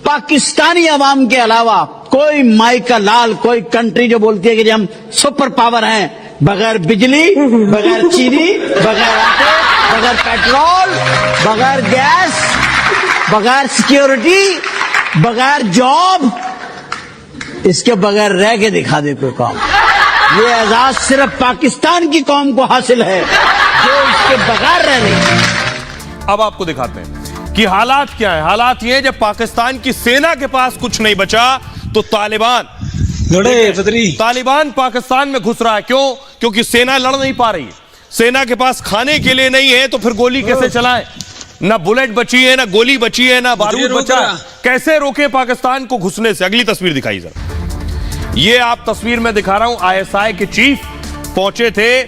पाकिस्तानी अवाम के अलावा कोई माई का लाल, कोई कंट्री जो बोलती है कि हम सुपर पावर हैं, बगैर बिजली, बगैर चीनी, बगैर आटे, बगैर पेट्रोल, बगैर गैस, बगैर सिक्योरिटी, बगैर जॉब, इसके बगैर रह के दिखा दे कोई काम। ये एजाज सिर्फ पाकिस्तान की कौम को हासिल है जो इसके बगैर रह रही है। अब आपको दिखाते हैं कि हालात क्या है। हालात ये, जब पाकिस्तान की सेना के पास कुछ नहीं बचा तो तालिबान पाकिस्तान में घुस रहा है। क्यों? क्योंकि सेना लड़ नहीं पा रही है। सेना के पास खाने के लिए नहीं है तो फिर गोली कैसे चलाएं? ना बुलेट बची है, ना गोली बची है, ना बारूद बचा है। कैसे रोके पाकिस्तान को घुसने से? अगली तस्वीर दिखाई जरा। ये आप तस्वीर में दिखा रहा हूं, आईएसआई के चीफ पहुंचे थे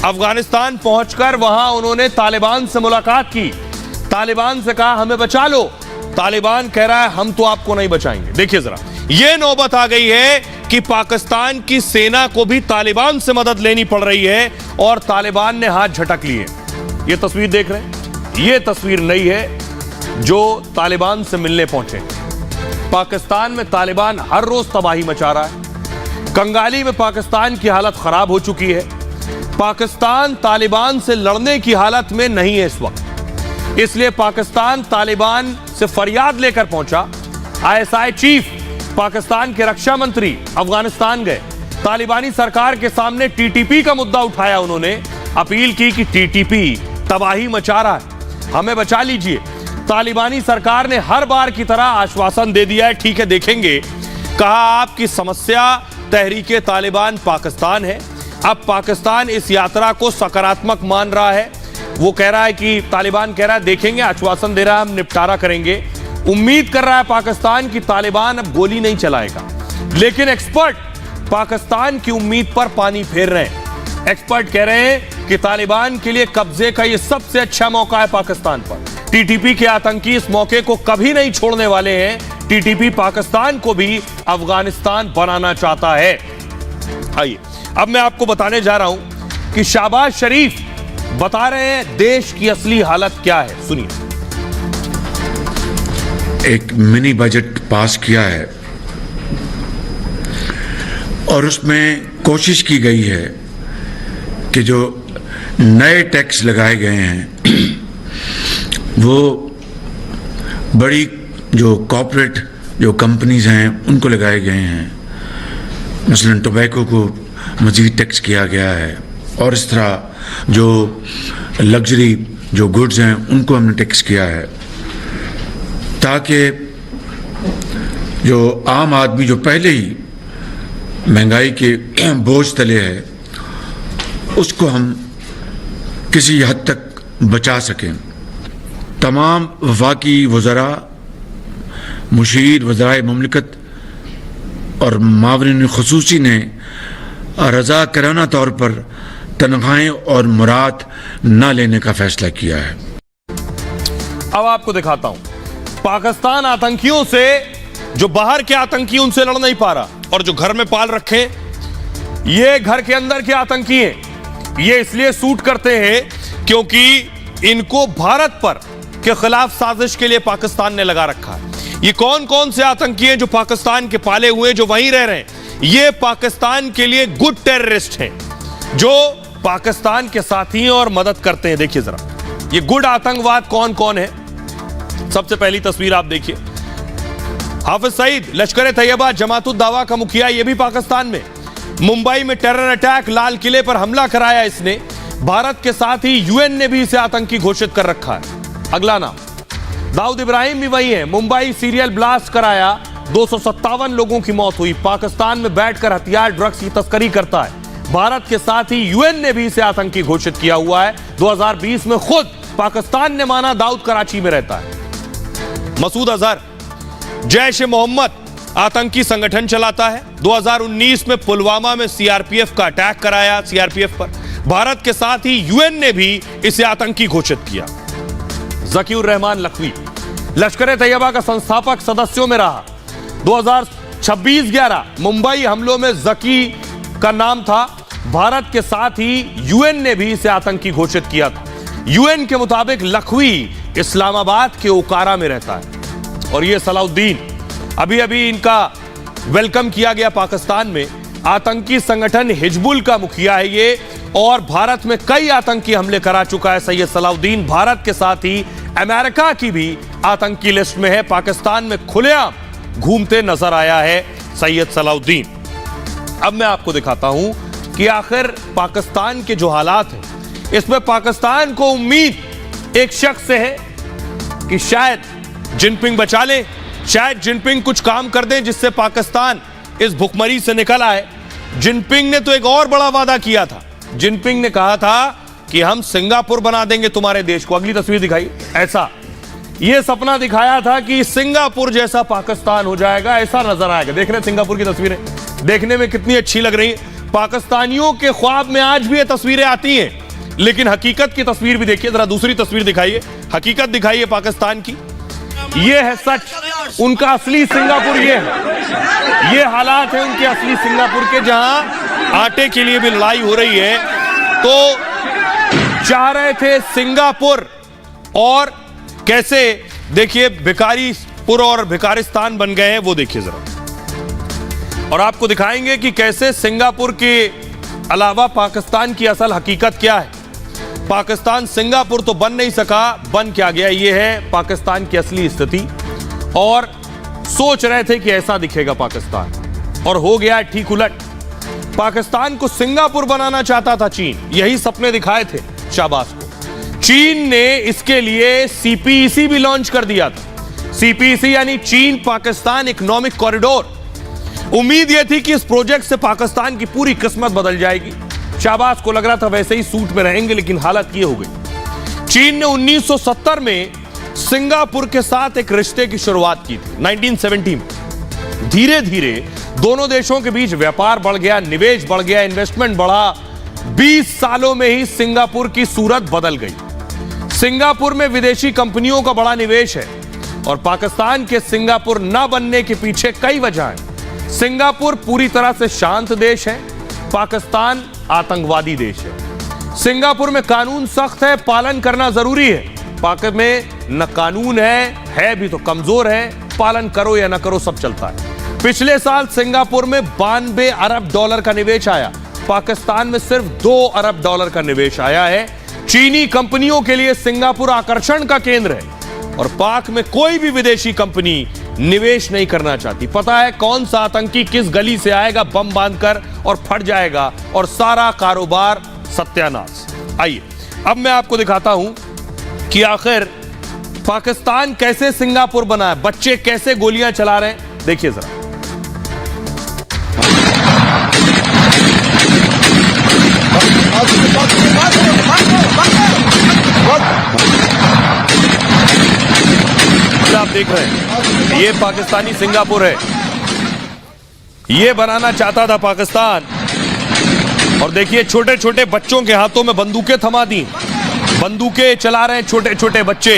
अफगानिस्तान पहुंचकर वहां उन्होंने तालिबान से मुलाकात की। तालिबान से कहा हमें बचा लो। तालिबान कह रहा है हम तो आपको नहीं बचाएंगे। देखिए जरा, यह नौबत आ गई है कि पाकिस्तान की सेना को भी तालिबान से मदद लेनी पड़ रही है और तालिबान ने हाथ झटक लिए। यह तस्वीर देख रहे हैं, यह तस्वीर नई है जो तालिबान से मिलने पहुंचे। पाकिस्तान में तालिबान हर रोज तबाही मचा रहा है। कंगाली में पाकिस्तान की हालत खराब हो चुकी है। पाकिस्तान तालिबान से लड़ने की हालत में नहीं है इस वक्त, इसलिए पाकिस्तान तालिबान से फरियाद लेकर पहुंचा। आईएसआई चीफ, पाकिस्तान के रक्षा मंत्री अफगानिस्तान गए। तालिबानी सरकार के सामने टीटीपी का मुद्दा उठाया। उन्होंने अपील की कि टीटीपी तबाही मचा रहा है, हमें बचा लीजिए। तालिबानी सरकार ने हर बार की तरह आश्वासन दे दिया है, ठीक है देखेंगे। कहा आपकी समस्या तहरीके तालिबान पाकिस्तान है। अब पाकिस्तान इस यात्रा को सकारात्मक मान रहा है। वो कह रहा है कि तालिबान कह रहा है देखेंगे, आश्वासन दे रहा है हम निपटारा करेंगे। उम्मीद कर रहा है पाकिस्तान की तालिबान अब गोली नहीं चलाएगा। लेकिन एक्सपर्ट पाकिस्तान की उम्मीद पर पानी फेर रहे हैं। एक्सपर्ट कह रहे हैं कि तालिबान के लिए कब्जे का यह सबसे अच्छा मौका है पाकिस्तान पर। टीटीपी के आतंकी इस मौके को कभी नहीं छोड़ने वाले हैं। टीटीपी पाकिस्तान को भी अफगानिस्तान बनाना चाहता है। आइए अब मैं आपको बताने जा रहा हूं कि शहबाज शरीफ बता रहे हैं देश की असली हालत क्या है। सुनिए। एक मिनी बजट पास किया है और उसमें कोशिश की गई है कि जो नए टैक्स लगाए गए हैं वो बड़ी जो कॉर्पोरेट जो कंपनीज हैं उनको लगाए गए हैं। मसलन टोबैको को मजीद टैक्स किया गया है और इस तरह जो लग्जरी जो गुड्स हैं उनको हमने टैक्स किया है ताकि जो आम आदमी जो पहले ही महंगाई के बोझ तले है उसको हम किसी हद तक बचा सकें। तमाम वफाकी वज़रा, मुशीर, वज़राए मुमलिकत और मावरीन ख़ुसूसी ने रज़ा कराना तौर पर तनख्वाहें और मुराद न लेने का फैसला किया है। अब आपको दिखाता हूं पाकिस्तान आतंकियों से, जो बाहर के आतंकी उनसे लड़ नहीं पा रहा और जो घर में पाल रखे, ये घर के अंदर के आतंकी हैं। ये इसलिए सूट करते हैं क्योंकि इनको भारत पर के खिलाफ साजिश के लिए पाकिस्तान ने लगा रखा है। ये कौन कौन से आतंकी हैं जो पाकिस्तान के पाले हुए, जो वहीं रह रहे हैं? ये पाकिस्तान के लिए गुड टेररिस्ट हैं जो पाकिस्तान के साथी हैं और मदद करते हैं। देखिए जरा, ये गुड आतंकवाद कौन कौन है। सबसे पहली तस्वीर आप देखिए, हाफिज सईद लश्कर तैयबा जमातुद दावा का मुखिया, यह भी पाकिस्तान में। मुंबई में टेरर अटैक, लाल किले पर हमला कराया इसने। भारत के साथ ही यूएन ने भी इसे आतंकी घोषित कर रखा है। अगला नाम दाऊद इब्राहिम भी वही है। मुंबई सीरियल ब्लास्ट कराया, 257 लोगों की मौत हुई। पाकिस्तान में बैठकर हथियार ड्रग्स की तस्करी करता है। भारत के साथ ही यूएन ने भी इसे आतंकी घोषित किया हुआ है। 2020 में खुद पाकिस्तान ने माना दाऊद कराची में रहता है। मसूद अजहर जैश ए मोहम्मद आतंकी संगठन चलाता है। 2019 में पुलवामा में सीआरपीएफ का अटैक कराया, सीआरपीएफ पर। भारत के साथ ही यूएन ने भी इसे आतंकी घोषित किया। जकीउर रहमान लखवी लश्कर तैयबा का संस्थापक सदस्यों में रहा। 2026-11 मुंबई हमलों में जकी का नाम था। भारत के साथ ही यूएन ने भी इसे आतंकी घोषित किया था। यूएन के मुताबिक लखवी इस्लामाबाद के ओकारा में रहता है। और ये सलाउद्दीन, अभी अभी इनका वेलकम किया गया पाकिस्तान में। आतंकी संगठन हिजबुल का मुखिया है ये, और भारत में कई आतंकी हमले करा चुका है सैयद सलाउद्दीन। भारत के साथ ही अमेरिका की भी आतंकी लिस्ट में है। पाकिस्तान में खुलेआम घूमते नजर आया है सैयद सलाउद्दीन। अब मैं आपको दिखाता हूं कि आखिर पाकिस्तान के जो हालात हैं, इसमें पाकिस्तान को उम्मीद एक शख्स से है कि शायद जिनपिंग बचा ले, शायद जिनपिंग कुछ काम कर दें जिससे पाकिस्तान इस भुखमरी से निकल आए। जिनपिंग ने तो एक और बड़ा वादा किया था। जिनपिंग ने कहा था कि हम सिंगापुर बना देंगे तुम्हारे देश को। अगली तस्वीर दिखाई। ऐसा यह सपना दिखाया था कि सिंगापुर जैसा पाकिस्तान हो जाएगा, ऐसा नजर आएगा। देख रहे हैं सिंगापुर की तस्वीरें, देखने में कितनी अच्छी लग रही है। पाकिस्तानियों के ख्वाब में आज भी ये तस्वीरें आती हैं, लेकिन हकीकत की तस्वीर भी देखिए। जरा दूसरी तस्वीर दिखाइए, हकीकत दिखाइए पाकिस्तान की। ये है सच, उनका असली सिंगापुर ये है। ये हालात है उनके असली सिंगापुर के, जहां आटे के लिए भी लड़ाई हो रही है। तो चाह रहे थे सिंगापुर, और कैसे देखिए भिखारीपुर और भिखारिस्तान बन गए हैं, वो देखिए जरा। और आपको दिखाएंगे कि कैसे सिंगापुर के अलावा पाकिस्तान की असल हकीकत क्या है। पाकिस्तान सिंगापुर तो बन नहीं सका, बन क्या गया, ये है पाकिस्तान की असली स्थिति। और सोच रहे थे कि ऐसा दिखेगा पाकिस्तान, और हो गया ठीक उलट। पाकिस्तान को सिंगापुर बनाना चाहता था चीन, यही सपने दिखाए थे शाहबाज को। चीन ने इसके लिए सीपीईसी भी लॉन्च कर दिया था। सीपीईसी यानी चीन पाकिस्तान इकोनॉमिक कॉरिडोर। उम्मीद यह थी कि इस प्रोजेक्ट से पाकिस्तान की पूरी किस्मत बदल जाएगी। शाहबाज को लग रहा था वैसे ही सूट में रहेंगे, लेकिन हालत ये हो गई। चीन ने 1970 में सिंगापुर के साथ एक रिश्ते की शुरुआत की थी, 1970 में। धीरे धीरे दोनों देशों के बीच व्यापार बढ़ गया, निवेश बढ़ गया, इन्वेस्टमेंट बढ़ा। 20 सालों में ही सिंगापुर की सूरत बदल गई। सिंगापुर में विदेशी कंपनियों का बड़ा निवेश है, और पाकिस्तान के सिंगापुर न बनने के पीछे कई वजह हैं। सिंगापुर पूरी तरह से शांत देश है, पाकिस्तान आतंकवादी देश है। सिंगापुर में कानून सख्त है, पालन करना जरूरी है। पाकिस्तान में न कानून है भी तो कमजोर है, पालन करो या ना करो सब चलता है। पिछले साल सिंगापुर में 92 अरब डॉलर का निवेश आया, पाकिस्तान में सिर्फ 2 अरब डॉलर का निवेश आया है। चीनी कंपनियों के लिए सिंगापुर आकर्षण का केंद्र है, और पाक में कोई भी विदेशी कंपनी निवेश नहीं करना चाहती। पता है कौन सा आतंकी किस गली से आएगा बम बांधकर और फट जाएगा, और सारा कारोबार सत्यानाश। आइए अब मैं आपको दिखाता हूं कि आखिर पाकिस्तान कैसे सिंगापुर बना है, बच्चे कैसे गोलियां चला रहे हैं, देखिए जरा। आप देख रहे हैं ये पाकिस्तानी सिंगापुर है, ये बनाना चाहता था पाकिस्तान। और देखिए छोटे छोटे बच्चों के हाथों में बंदूकें थमा दी, बंदूकें चला रहे हैं छोटे छोटे बच्चे।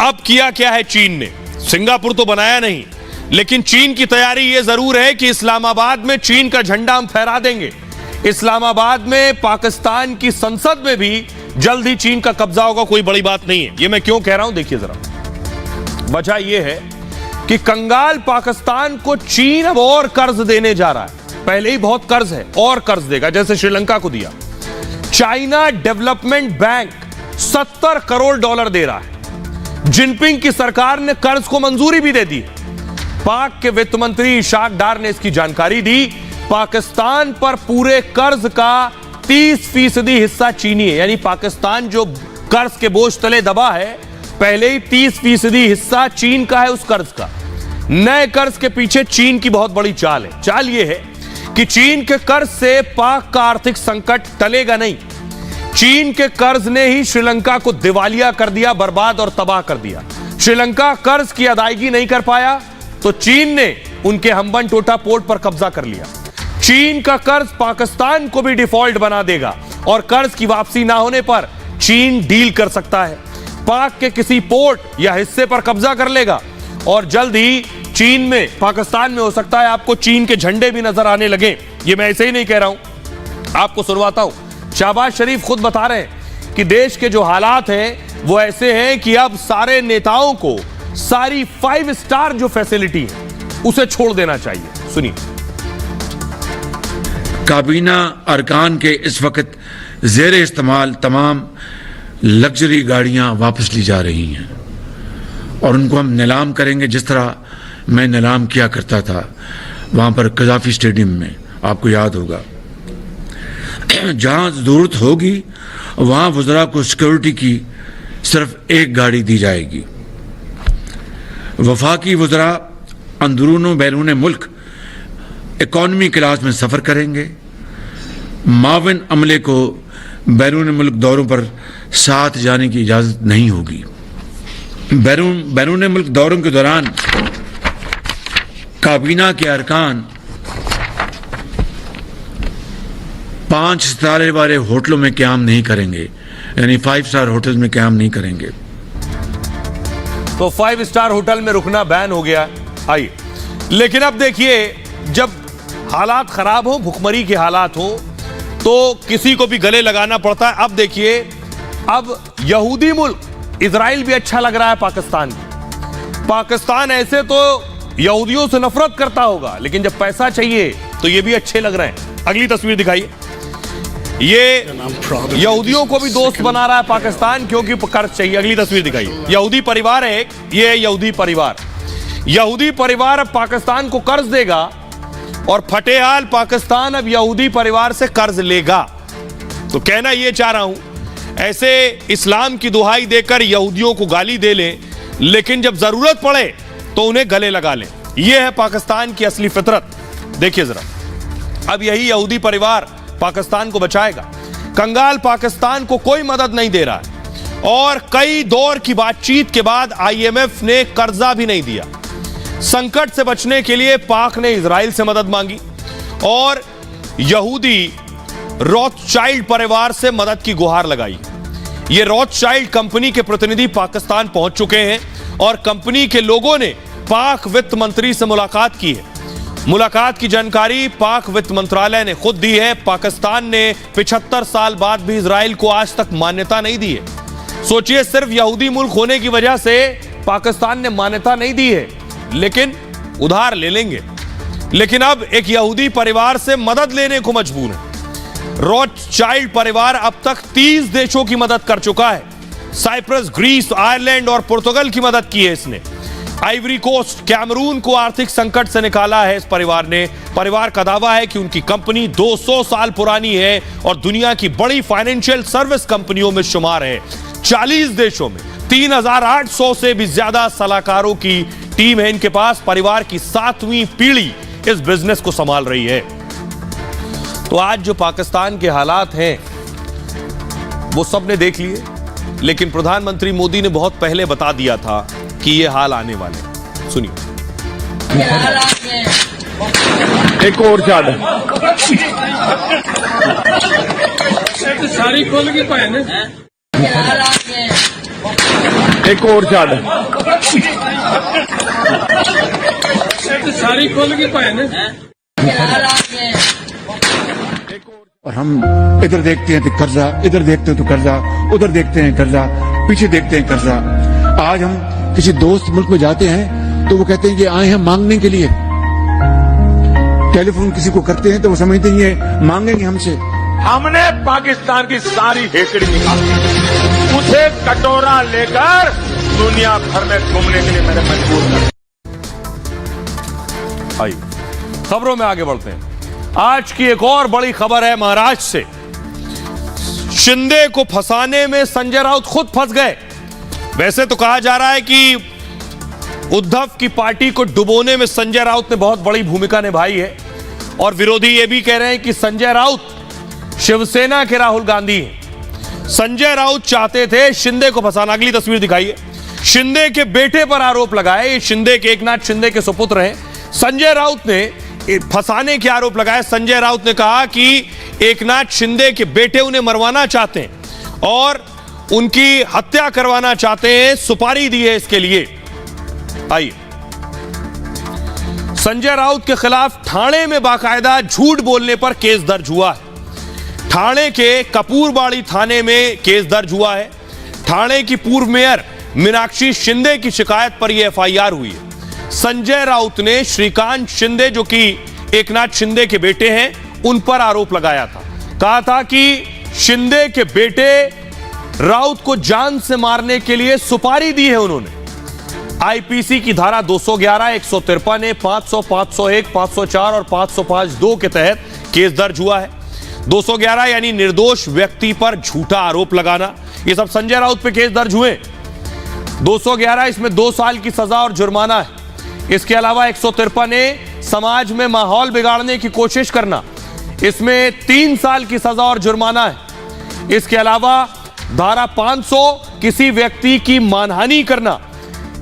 अब किया क्या है चीन ने, सिंगापुर तो बनाया नहीं, लेकिन चीन की तैयारी यह जरूर है कि इस्लामाबाद में चीन का झंडा हम फहरा देंगे। इस्लामाबाद में पाकिस्तान की संसद में भी जल्द ही चीन का कब्जा होगा, कोई बड़ी बात नहीं है। यह मैं क्यों कह रहा हूं देखिए जरा। वजह यह है कि कंगाल पाकिस्तान को चीन अब और कर्ज देने जा रहा है। पहले ही बहुत कर्ज है और कर्ज देगा, जैसे श्रीलंका को दिया। चाइना डेवलपमेंट बैंक $70 करोड़ दे रहा है। जिनपिंग की सरकार ने कर्ज को मंजूरी भी दे दी। पाक के वित्त मंत्री इशाक डार ने इसकी जानकारी दी। पाकिस्तान पर पूरे कर्ज का 30% हिस्सा चीनी है, यानी पाकिस्तान जो कर्ज के बोझ तले दबा है, पहले ही 30% हिस्सा चीन का है उस कर्ज का। नए कर्ज के पीछे चीन की बहुत बड़ी चाल है। चाल यह है कि चीन के कर्ज से पाक का आर्थिक संकट टलेगा नहीं। चीन के कर्ज ने ही श्रीलंका को दिवालिया कर दिया, बर्बाद और तबाह कर दिया। श्रीलंका कर्ज की अदायगी नहीं कर पाया तो चीन ने उनके हम्बन टोटा पोर्ट पर कब्जा कर लिया। चीन का कर्ज पाकिस्तान को भी डिफॉल्ट बना देगा और कर्ज की वापसी ना होने पर चीन डील कर सकता है, पाक के किसी पोर्ट या हिस्से पर कब्जा कर लेगा और जल्द ही चीन में, पाकिस्तान में हो सकता है आपको चीन के झंडे भी नजर आने लगे। ये मैं ऐसे ही नहीं कह रहा हूं, आपको सुनवाता हूं। शहबाज शरीफ खुद बता रहे हैं कि देश के जो हालात हैं वो ऐसे हैं कि अब सारे नेताओं को सारी 5 स्टार जो फैसिलिटी है उसे छोड़ देना चाहिए। सुनिए। काबीना अरकान के इस वक्त जेर इस्तेमाल तमाम लग्जरी गाड़ियां वापस ली जा रही हैं और उनको हम नीलाम करेंगे, जिस तरह मैं नीलाम किया करता था वहां पर कजाफी स्टेडियम में, आपको याद होगा। जहां जरूरत होगी वहां वज़रा को सिक्योरिटी की सिर्फ एक गाड़ी दी जाएगी। वफाकी वज़रा अंदरून बैरून मुल्क इकॉनमी क्लास में सफ़र करेंगे। माविन अमले को बैरून मुल्क दौरों पर साथ जाने की इजाज़त नहीं होगी। बैरून मुल्क दौरों के दौरान काबीना के अरकान 5 सितारे वाले होटलों में क़याम नहीं करेंगे, यानी 5 स्टार होटल में क़याम नहीं करेंगे। तो 5 स्टार होटल में रुकना बैन हो गया। आइए, लेकिन अब देखिए, जब हालात खराब हो, भुखमरी के हालात हो, तो किसी को भी गले लगाना पड़ता है। अब देखिए, अब यहूदी मुल्क इजराइल भी अच्छा लग रहा है पाकिस्तान को। पाकिस्तान ऐसे तो यहूदियों से नफरत करता होगा, लेकिन जब पैसा चाहिए तो ये भी अच्छे लग रहे हैं। अगली तस्वीर दिखाइए। ये यहूदियों को भी दोस्त बना रहा है पाकिस्तान, क्योंकि कर्ज चाहिए। अगली तस्वीर दिखाइए। यहूदी परिवार है एक, ये है यहूदी परिवार। यहूदी परिवार अब पाकिस्तान को कर्ज देगा और फटेहाल पाकिस्तान अब यहूदी परिवार से कर्ज लेगा। तो कहना यह चाह रहा हूं, ऐसे इस्लाम की दुहाई देकर यहूदियों को गाली दे लें, लेकिन जब जरूरत पड़े तो उन्हें गले लगा लें। यह है पाकिस्तान की असली फितरत। देखिए जरा, अब यही यहूदी परिवार पाकिस्तान को बचाएगा। कंगाल पाकिस्तान को कोई मदद नहीं दे रहा है और कई दौर की बातचीत के बाद IMF ने कर्जा भी नहीं दिया। संकट से बचने के लिए पाक ने इजराइल से मदद मांगी और यहूदी रॉथशाइल्ड परिवार से मदद की गुहार लगाई। ये रॉथशाइल्ड कंपनी के प्रतिनिधि पाकिस्तान पहुंच चुके हैं और कंपनी के लोगों ने पाक वित्त मंत्री से मुलाकात की है। मुलाकात की जानकारी पाक वित्त मंत्रालय ने खुद दी है। पाकिस्तान ने 75 साल बाद भी इजराइल को आज तक मान्यता नहीं दी है। सोचिए, सिर्फ यहूदी मुल्क होने की वजह से पाकिस्तान ने मान्यता नहीं दी है, लेकिन उधार ले लेंगे। लेकिन अब एक यहूदी परिवार से मदद लेने को मजबूर है। रॉथशाइल्ड परिवार अब तक 30 देशों की मदद कर चुका है। साइप्रस, ग्रीस, आयरलैंड और पुर्तगाल की मदद की है इसने। आइवरी कोस्ट, कैमरून को आर्थिक संकट से निकाला है इस परिवार ने। परिवार का दावा है कि उनकी कंपनी 200 साल पुरानी है और दुनिया की बड़ी फाइनेंशियल सर्विस कंपनियों में शुमार है। 40 देशों में 3800 से भी ज्यादा सलाहकारों की टीम है इनके पास। परिवार की 7वीं पीढ़ी इस बिजनेस को संभाल रही है। तो आज जो पाकिस्तान के हालात हैं वो सबने देख लिए, लेकिन प्रधानमंत्री मोदी ने बहुत पहले बता दिया था कि ये हाल आने वाले। सुनिए। एक और ज्यादा सारी खोल के पाए ना, एक और ज्यादा सारी खोल के पाए ना। और हम इधर देखते हैं तो कर्जा, इधर देखते हैं तो कर्जा, उधर देखते हैं कर्जा, पीछे देखते हैं कर्जा। आज हम किसी दोस्त मुल्क में जाते हैं तो वो कहते हैं कि आए हैं मांगने के लिए। टेलीफोन किसी को करते हैं तो वो समझते नहीं है मांगेंगे हमसे। हमने पाकिस्तान की सारी हेकड़ी निकाली, मुझे कटोरा लेकर दुनिया भर में घूमने के लिए मैंने मजबूर कर। आइए खबरों में आगे बढ़ते हैं। आज की एक और बड़ी खबर है महाराष्ट्र से। शिंदे को फंसाने में संजय राउत खुद फंस गए। वैसे तो कहा जा रहा है कि उद्धव की पार्टी को डुबोने में संजय राउत ने बहुत बड़ी भूमिका निभाई है और विरोधी ये भी कह रहे हैं कि संजय राउत शिवसेना के राहुल गांधी हैं। संजय राउत चाहते थे शिंदे को फंसाना। अगली तस्वीर दिखाइए। शिंदे के बेटे पर आरोप लगाए। ये शिंदे के एकनाथ शिंदे के सुपुत्र हैं। संजय राउत ने फंसाने के आरोप लगाए। संजय राउत ने कहा कि एकनाथ शिंदे के बेटे उन्हें मरवाना चाहते हैं और उनकी हत्या करवाना चाहते हैं। सुपारी दी है इसके लिए। आइए, संजय राउत के खिलाफ ठाणे में बाकायदा झूठ बोलने पर केस दर्ज हुआ है। ठाणे के कपूरबाड़ी थाने में केस दर्ज हुआ है। ठाणे की पूर्व मेयर मीनाक्षी शिंदे की शिकायत पर यह एफआईआर हुई है। संजय राउत ने श्रीकांत शिंदे जो कि एकनाथ शिंदे के बेटे हैं उन पर आरोप लगाया था। कहा था कि शिंदे के बेटे राउत को जान से मारने के लिए सुपारी दी है उन्होंने। आईपीसी की धारा 211, 153, 500, 501, 504 और 505(2) के तहत केस दर्ज हुआ है। 211 यानी निर्दोष व्यक्ति पर झूठा आरोप लगाना। ये सब संजय राउत पे केस दर्ज हुए। 211 इसमें 2 साल की सजा और जुर्माना है। इसके अलावा 153 समाज में माहौल बिगाड़ने की कोशिश करना, इसमें 3 साल की सजा और जुर्माना है। इसके अलावा धारा 500 किसी व्यक्ति की मानहानि करना,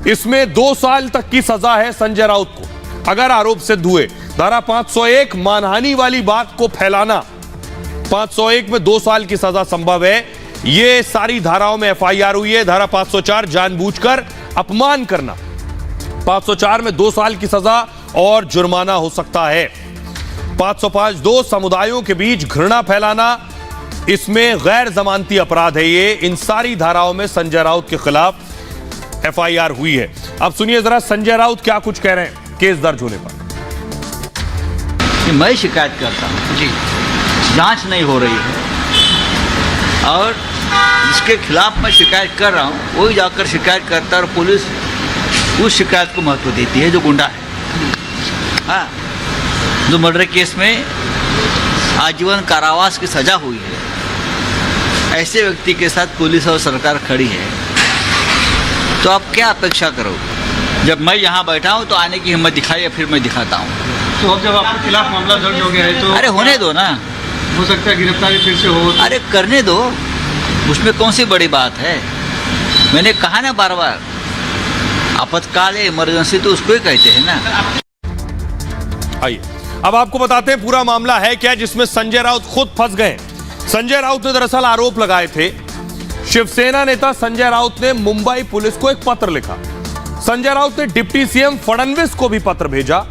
इसमें 2 साल तक की सजा है संजय राउत को अगर आरोप सिद्ध हुए। धारा 501 मानहानि वाली बात को फैलाना, 501 में 2 साल की सजा संभव है। ये सारी धाराओं में एफआईआर हुई है। धारा 504 जानबूझकर अपमान करना, 504 में 2 साल की सजा और जुर्माना हो सकता है। 505(2) समुदायों के बीच घृणा फैलाना, इसमें गैर जमानती अपराध है। ये इन सारी धाराओं में संजय राउत के खिलाफ एफआईआर हुई है। अब सुनिए जरा संजय राउत क्या कुछ कह रहे हैं केस दर्ज होने पर। मैं शिकायत करता हूं जी, जांच नहीं हो रही है और जिसके खिलाफ मैं शिकायत कर रहा हूं वही जाकर शिकायत करता है और पुलिस उस शिकायत को महत्व देती है जो गुंडा है। हाँ, जो मर्डर केस में आजीवन कारावास की सजा हुई है, ऐसे व्यक्ति के साथ पुलिस और सरकार खड़ी है, तो आप क्या अपेक्षा करोगे? जब मैं यहाँ बैठा हूँ तो आने की हिम्मत दिखाई या फिर मैं दिखाता हूँ। तो अब जब आपके खिलाफ मामला दर्ज हो गया है तो अरे होने दो ना, हो सकता है गिरफ्तारी फिर से हो। अरे करने दो, उसमें कौन सी बड़ी बात है। मैंने कहा ना बार बार, आपातकाल इमरजेंसी तो उसको ही कहते हैं ना। आइए अब आपको बताते हैं पूरा मामला है क्या जिसमें संजय राउत खुद फंस गए। संजय राउत ने दरअसल आरोप लगाए थे। शिवसेना नेता संजय राउत ने मुंबई पुलिस को एक पत्र लिखा। संजय राउत ने डिप्टी सीएम फडणवीस को भी पत्र भेजा।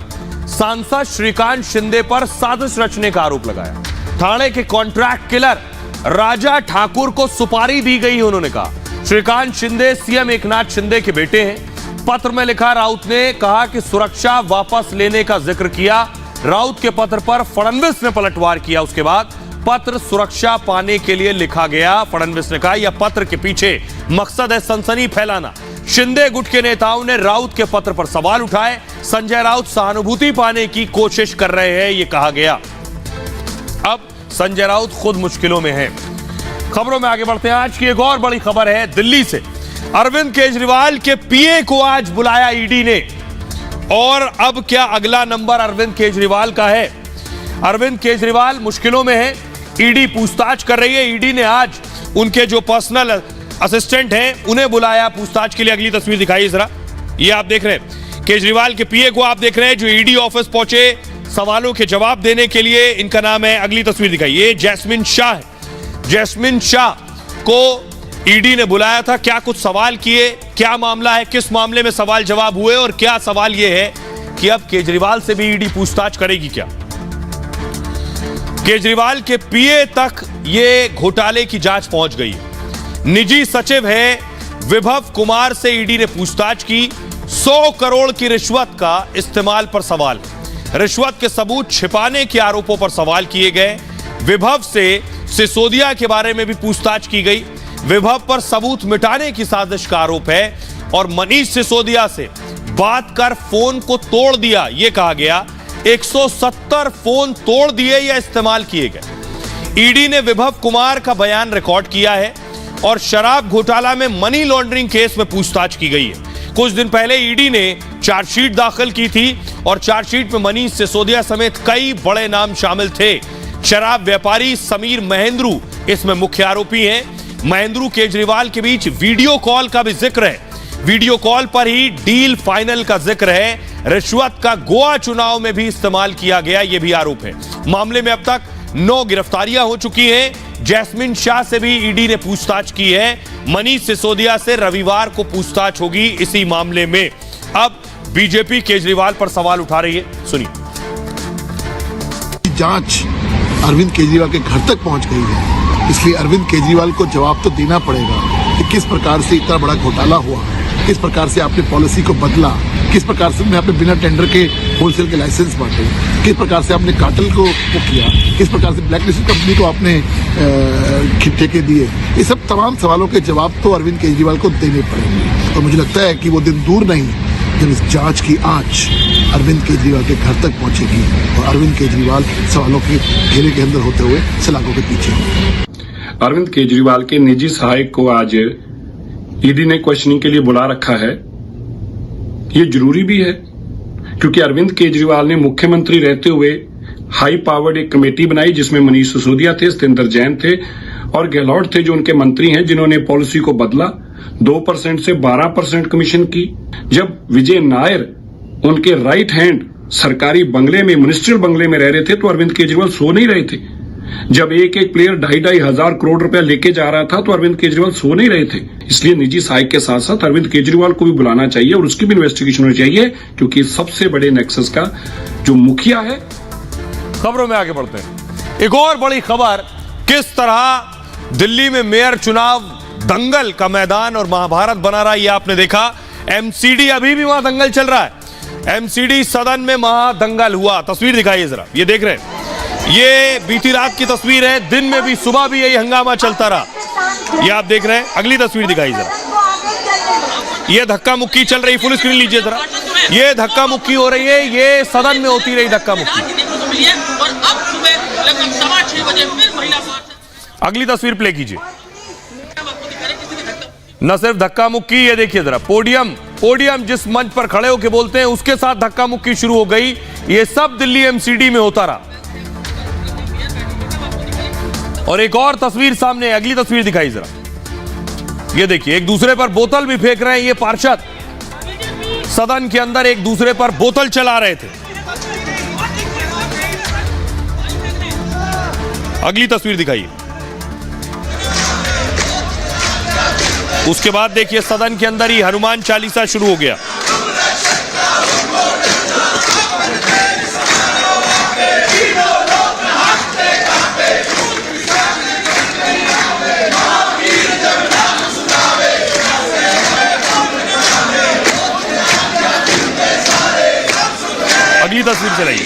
सांसद श्रीकांत शिंदे पर साजिश रचने का आरोप लगाया। ठाणे के कॉन्ट्रैक्ट किलर राजा ठाकुर को सुपारी दी गई, उन्होंने कहा। श्रीकांत शिंदे सीएम एकनाथ शिंदे के बेटे हैं। पत्र में लिखा राउत ने कहा कि सुरक्षा वापस लेने का जिक्र किया। राउत के पत्र पर फडणवीस ने पलटवार किया। उसके बाद पत्र सुरक्षा पाने के लिए लिखा गया। फडणवीस ने कहा यह पत्र के पीछे मकसद है सनसनी फैलाना। शिंदे गुट के नेताओं ने राउत के पत्र पर सवाल उठाए। संजय राउत सहानुभूति पाने की कोशिश कर रहे हैं, यह कहा गया। अब संजय राउत खुद मुश्किलों में हैं। खबरों में आगे बढ़ते हैं। आज की एक और बड़ी खबर है दिल्ली से। अरविंद केजरीवाल के पीए को आज बुलाया ईडी ने। और अब क्या अगला नंबर अरविंद केजरीवाल का है। अरविंद केजरीवाल मुश्किलों में है। ईडी पूछताछ कर रही है। ईडी ने आज उनके जो पर्सनल असिस्टेंट हैं उन्हें बुलाया पूछताछ के लिए। अगली तस्वीर दिखाइए जरा, ये आप देख रहे हैं केजरीवाल के पीए को आप देख रहे हैं जो ईडी ऑफिस पहुंचे सवालों के जवाब देने के लिए। इनका नाम है, अगली तस्वीर दिखाइए, ये जैस्मिन शाह है। जैस्मिन शाह को ईडी ने बुलाया था। क्या कुछ सवाल किए, क्या मामला है, किस मामले में सवाल जवाब हुए और क्या सवाल यह है कि अब केजरीवाल से भी ईडी पूछताछ करेगी क्या। केजरीवाल के पीए तक ये घोटाले की जांच पहुंच गई है। निजी सचिव है विभव कुमार से ईडी ने पूछताछ की। 100 करोड़ की रिश्वत का इस्तेमाल पर सवाल, रिश्वत के सबूत छिपाने के आरोपों पर सवाल किए गए। विभव से सिसोदिया के बारे में भी पूछताछ की गई। विभव पर सबूत मिटाने की साजिश का आरोप है और मनीष सिसोदिया से बात कर फोन को तोड़ दिया, यह कहा गया। 170 फोन तोड़ दिए या इस्तेमाल किए गए। ईडी ने विभव कुमार का बयान रिकॉर्ड किया है और शराब घोटाला में मनी लॉन्ड्रिंग केस में पूछताछ की गई है। कुछ दिन पहले ईडी ने चार्जशीट दाखिल की थी और चार्जशीट में मनीष सिसोदिया समेत कई बड़े नाम शामिल थे। शराब व्यापारी समीर महेंद्रू इसमें मुख्य आरोपी हैं। महेंद्रू केजरीवाल के बीच वीडियो कॉल का भी जिक्र है। वीडियो कॉल पर ही डील फाइनल का जिक्र है। रिश्वत का गोवा चुनाव में भी इस्तेमाल किया गया, यह भी आरोप है। मामले में अब तक 9 गिरफ्तारियां हो चुकी हैं। जैस्मिन शाह से भी ईडी ने पूछताछ की है। मनीष सिसोदिया से रविवार को पूछताछ होगी इसी मामले में। अब बीजेपी केजरीवाल पर सवाल उठा रही है, सुनिए। जांच अरविंद केजरीवाल के घर तक पहुंच गई है, इसलिए अरविंद केजरीवाल को जवाब तो देना पड़ेगा कि किस प्रकार से इतना बड़ा घोटाला हुआ, किस प्रकार से आपने पॉलिसी को बदला, किस प्रकार से आपने बिना टेंडर के होलसेल के लाइसेंस बांटे, किस प्रकार से आपने कार्टेल को किया, किस प्रकार से ब्लैक लिस्टेड कंपनी को आपने ठेके दिए। ये सब तमाम सवालों के जवाब तो अरविंद केजरीवाल को देने पड़ेंगे और मुझे लगता है कि वो दिन दूर नहीं जब इस जांच की आंच अरविंद केजरीवाल के घर तक पहुंचेगी और अरविंद केजरीवाल सवालों के घेरे के अंदर होते हुए सलाखों के पीछे होंगे। अरविंद केजरीवाल के निजी सहायक को आज ईडी ने क्वेश्चनिंग के लिए बुला रखा है। ये जरूरी भी है क्योंकि अरविंद केजरीवाल ने मुख्यमंत्री रहते हुए हाई पावर्ड एक कमेटी बनाई जिसमें मनीष सिसोदिया थे, सत्येंद्र जैन थे और गहलोत थे जो उनके मंत्री हैं, जिन्होंने पॉलिसी को बदला, 2% से 12% कमीशन की। जब विजय नायर उनके राइट हैंड सरकारी बंगले में, मिनिस्ट्रियल बंगले में रह रहे थे तो अरविंद केजरीवाल सो नहीं रहे थे। जब एक एक प्लेयर 2.5 हजार करोड़ रुपया लेके जा रहा था तो अरविंद केजरीवाल सो नहीं रहे थे। इसलिए निजी सहायक के साथ साथ अरविंद केजरीवाल को भी बुलाना चाहिए और उसकी भी इन्वेस्टिगेशन होनी चाहिए क्योंकि सबसे बड़े नेक्सस का जो मुखिया है। खबरों में आगे बढ़ते हैं। एक और बड़ी खबर, किस तरह दिल्ली में मेयर चुनाव दंगल का मैदान और महाभारत बना रहा है, यह आपने देखा। एमसीडी अभी भी वहां दंगल चल रहा है। एमसीडी सदन में महादंगल हुआ। तस्वीर दिखाइए जरा, ये देख रहे हैं, ये बीती रात की तस्वीर है। दिन में भी, सुबह भी यही हंगामा चलता रहा। ये आप देख रहे हैं। अगली तस्वीर दिखाइए जरा, ये धक्का मुक्की चल रही, फुल स्क्रीन लीजिए जरा। ये धक्का मुक्की हो रही है, ये सदन में होती रही धक्का मुक्की। अगली तस्वीर प्ले कीजिए। न सिर्फ धक्का मुक्की, ये देखिए जरा, पोडियम जिस मंच पर खड़े होकर बोलते हैं उसके साथ धक्का मुक्की शुरू हो गई। ये सब दिल्ली एमसीडी में होता रहा। और एक और तस्वीर सामने, अगली तस्वीर दिखाई जरा, ये देखिए, एक दूसरे पर बोतल भी फेंक रहे हैं ये पार्षद। सदन के अंदर एक दूसरे पर बोतल चला रहे थे। अगली तस्वीर दिखाइए। उसके बाद देखिए सदन के अंदर ही हनुमान चालीसा शुरू हो गया। अगली तस्वीर चलाइए।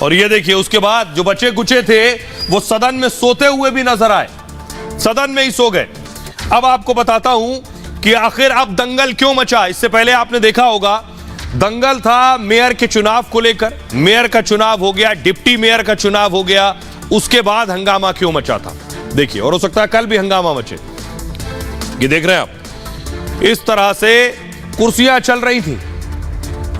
और ये देखिए, उसके बाद जो बचे कुचे थे वो सदन में सोते हुए भी नजर आए, सदन में ही सो गए। अब आपको बताता हूं कि आखिर अब दंगल क्यों मचा। इससे पहले आपने देखा होगा दंगल था मेयर के चुनाव को लेकर। मेयर का चुनाव हो गया, डिप्टी मेयर का चुनाव हो गया, उसके बाद हंगामा क्यों मचा था देखिए। और हो सकता है कल भी हंगामा मचे। ये देख रहे हैं आप, इस तरह से कुर्सियां चल रही थी।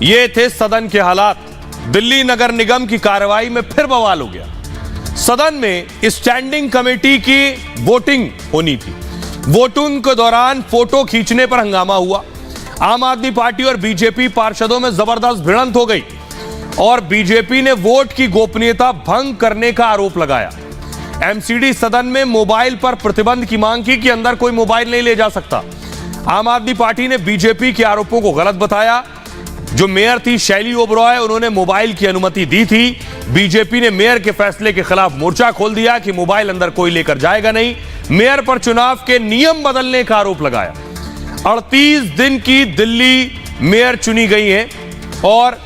ये थे सदन के हालात। दिल्ली नगर निगम की कार्रवाई में फिर बवाल हो गया। सदन में स्टैंडिंग कमेटी की वोटिंग होनी थी। वोटिंग के दौरान फोटो खींचने पर हंगामा हुआ। आम आदमी पार्टी और बीजेपी पार्षदों में जबरदस्त भिड़ंत हो गई और बीजेपी ने वोट की गोपनीयता भंग करने का आरोप लगाया। एमसीडी सदन में मोबाइल पर प्रतिबंध की मांग की कि अंदर कोई मोबाइल नहीं ले जा सकता। आम आदमी पार्टी ने बीजेपी के आरोपों को गलत बताया। जो मेयर थी शैली ओबरॉय, उन्होंने मोबाइल की अनुमति दी थी। बीजेपी ने मेयर के फैसले के खिलाफ मोर्चा खोल दिया कि मोबाइल अंदर कोई लेकर जाएगा नहीं। मेयर पर चुनाव के नियम बदलने का आरोप लगाया। 38 दिन की दिल्ली मेयर चुनी गई है और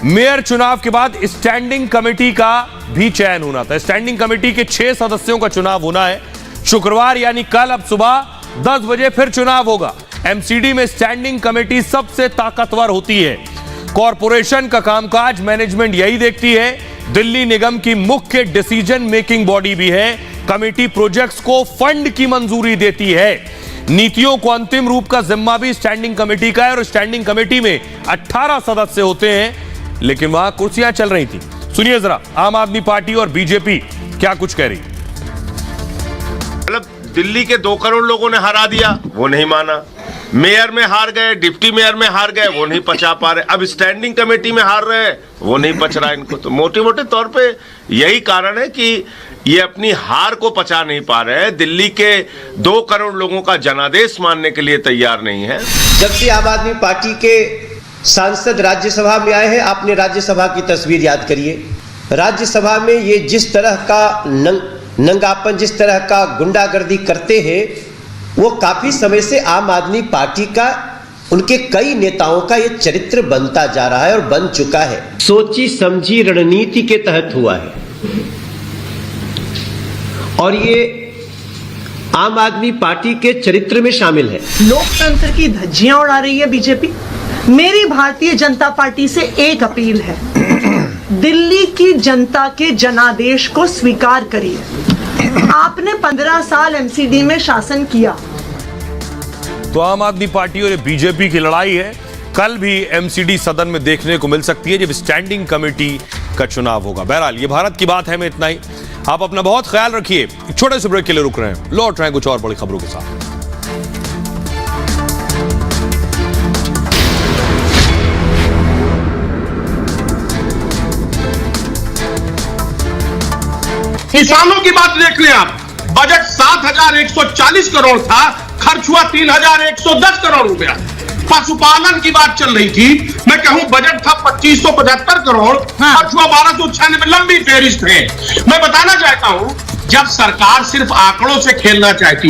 मेयर चुनाव के बाद स्टैंडिंग कमेटी का भी चयन होना था। स्टैंडिंग कमेटी के 6 सदस्यों का चुनाव होना है। शुक्रवार यानी कल अब सुबह 10 बजे फिर चुनाव होगा। एमसीडी में स्टैंडिंग कमेटी सबसे ताकतवर होती है। कॉरपोरेशन का कामकाज मैनेजमेंट यही देखती है। दिल्ली निगम की मुख्य डिसीजन मेकिंग बॉडी भी है। कमेटी प्रोजेक्ट्स को फंड की मंजूरी देती है। नीतियों को अंतिम रूप का जिम्मा भी स्टैंडिंग कमेटी का है और स्टैंडिंग कमेटी में 18 सदस्य होते हैं, लेकिन वहां कुर्सियां चल रही थी। सुनिए जरा आम आदमी पार्टी और बीजेपी क्या कुछ कह रही। मतलब दिल्ली के 2 करोड़ लोगों ने हरा दिया, वो नहीं माना। मेयर में हार गए, डिप्टी मेयर में हार गए, वो नहीं पचा पा रहे। अब स्टैंडिंग कमेटी में हार रहे हैं, वो नहीं पच रहा इनको। तो मोटे मोटे तौर पे यही कारण है कि ये अपनी हार को पचा नहीं पा रहे हैं। दिल्ली के 2 करोड़ लोगों का जनादेश मानने के लिए तैयार नहीं है। जब से आम आदमी पार्टी के सांसद राज्यसभा में आए हैं, आपने राज्यसभा की तस्वीर याद करिए। राज्यसभा में ये जिस तरह का नंगापन, जिस तरह का गुंडागर्दी करते हैं, वो काफी समय से आम आदमी पार्टी का, उनके कई नेताओं का ये चरित्र बनता जा रहा है और बन चुका है। सोची समझी रणनीति के तहत हुआ है और ये आम आदमी पार्टी के चरित्र में शामिल है। लोकतंत्र की धज्जियां उड़ा रही है बीजेपी। मेरी भारतीय जनता पार्टी से एक अपील है, दिल्ली की जनता के जनादेश को स्वीकार करिए। आपने 15 साल एमसीडी में शासन किया। तो आम आदमी पार्टी और बीजेपी की लड़ाई है, कल भी एमसीडी सदन में देखने को मिल सकती है जब स्टैंडिंग कमेटी का चुनाव होगा। बहरहाल ये भारत की बात है में इतना ही। आप अपना बहुत ख्याल रखिए। छोटे से ब्रेक के लिए रुक रहे हैं, लौट रहे हैं कुछ और बड़ी खबरों के साथ। किसानों की बात देख लें आप। बजट 7,140 करोड़ था, खर्च हुआ 3,110 करोड़ रुपया। पशुपालन की बात चल रही थी, मैं कहूं बजट था 2,575 करोड़, खर्च हुआ 1,296। लंबी फेहरिस्त है। मैं बताना चाहता हूं, जब सरकार सिर्फ आंकड़ों से खेलना चाहती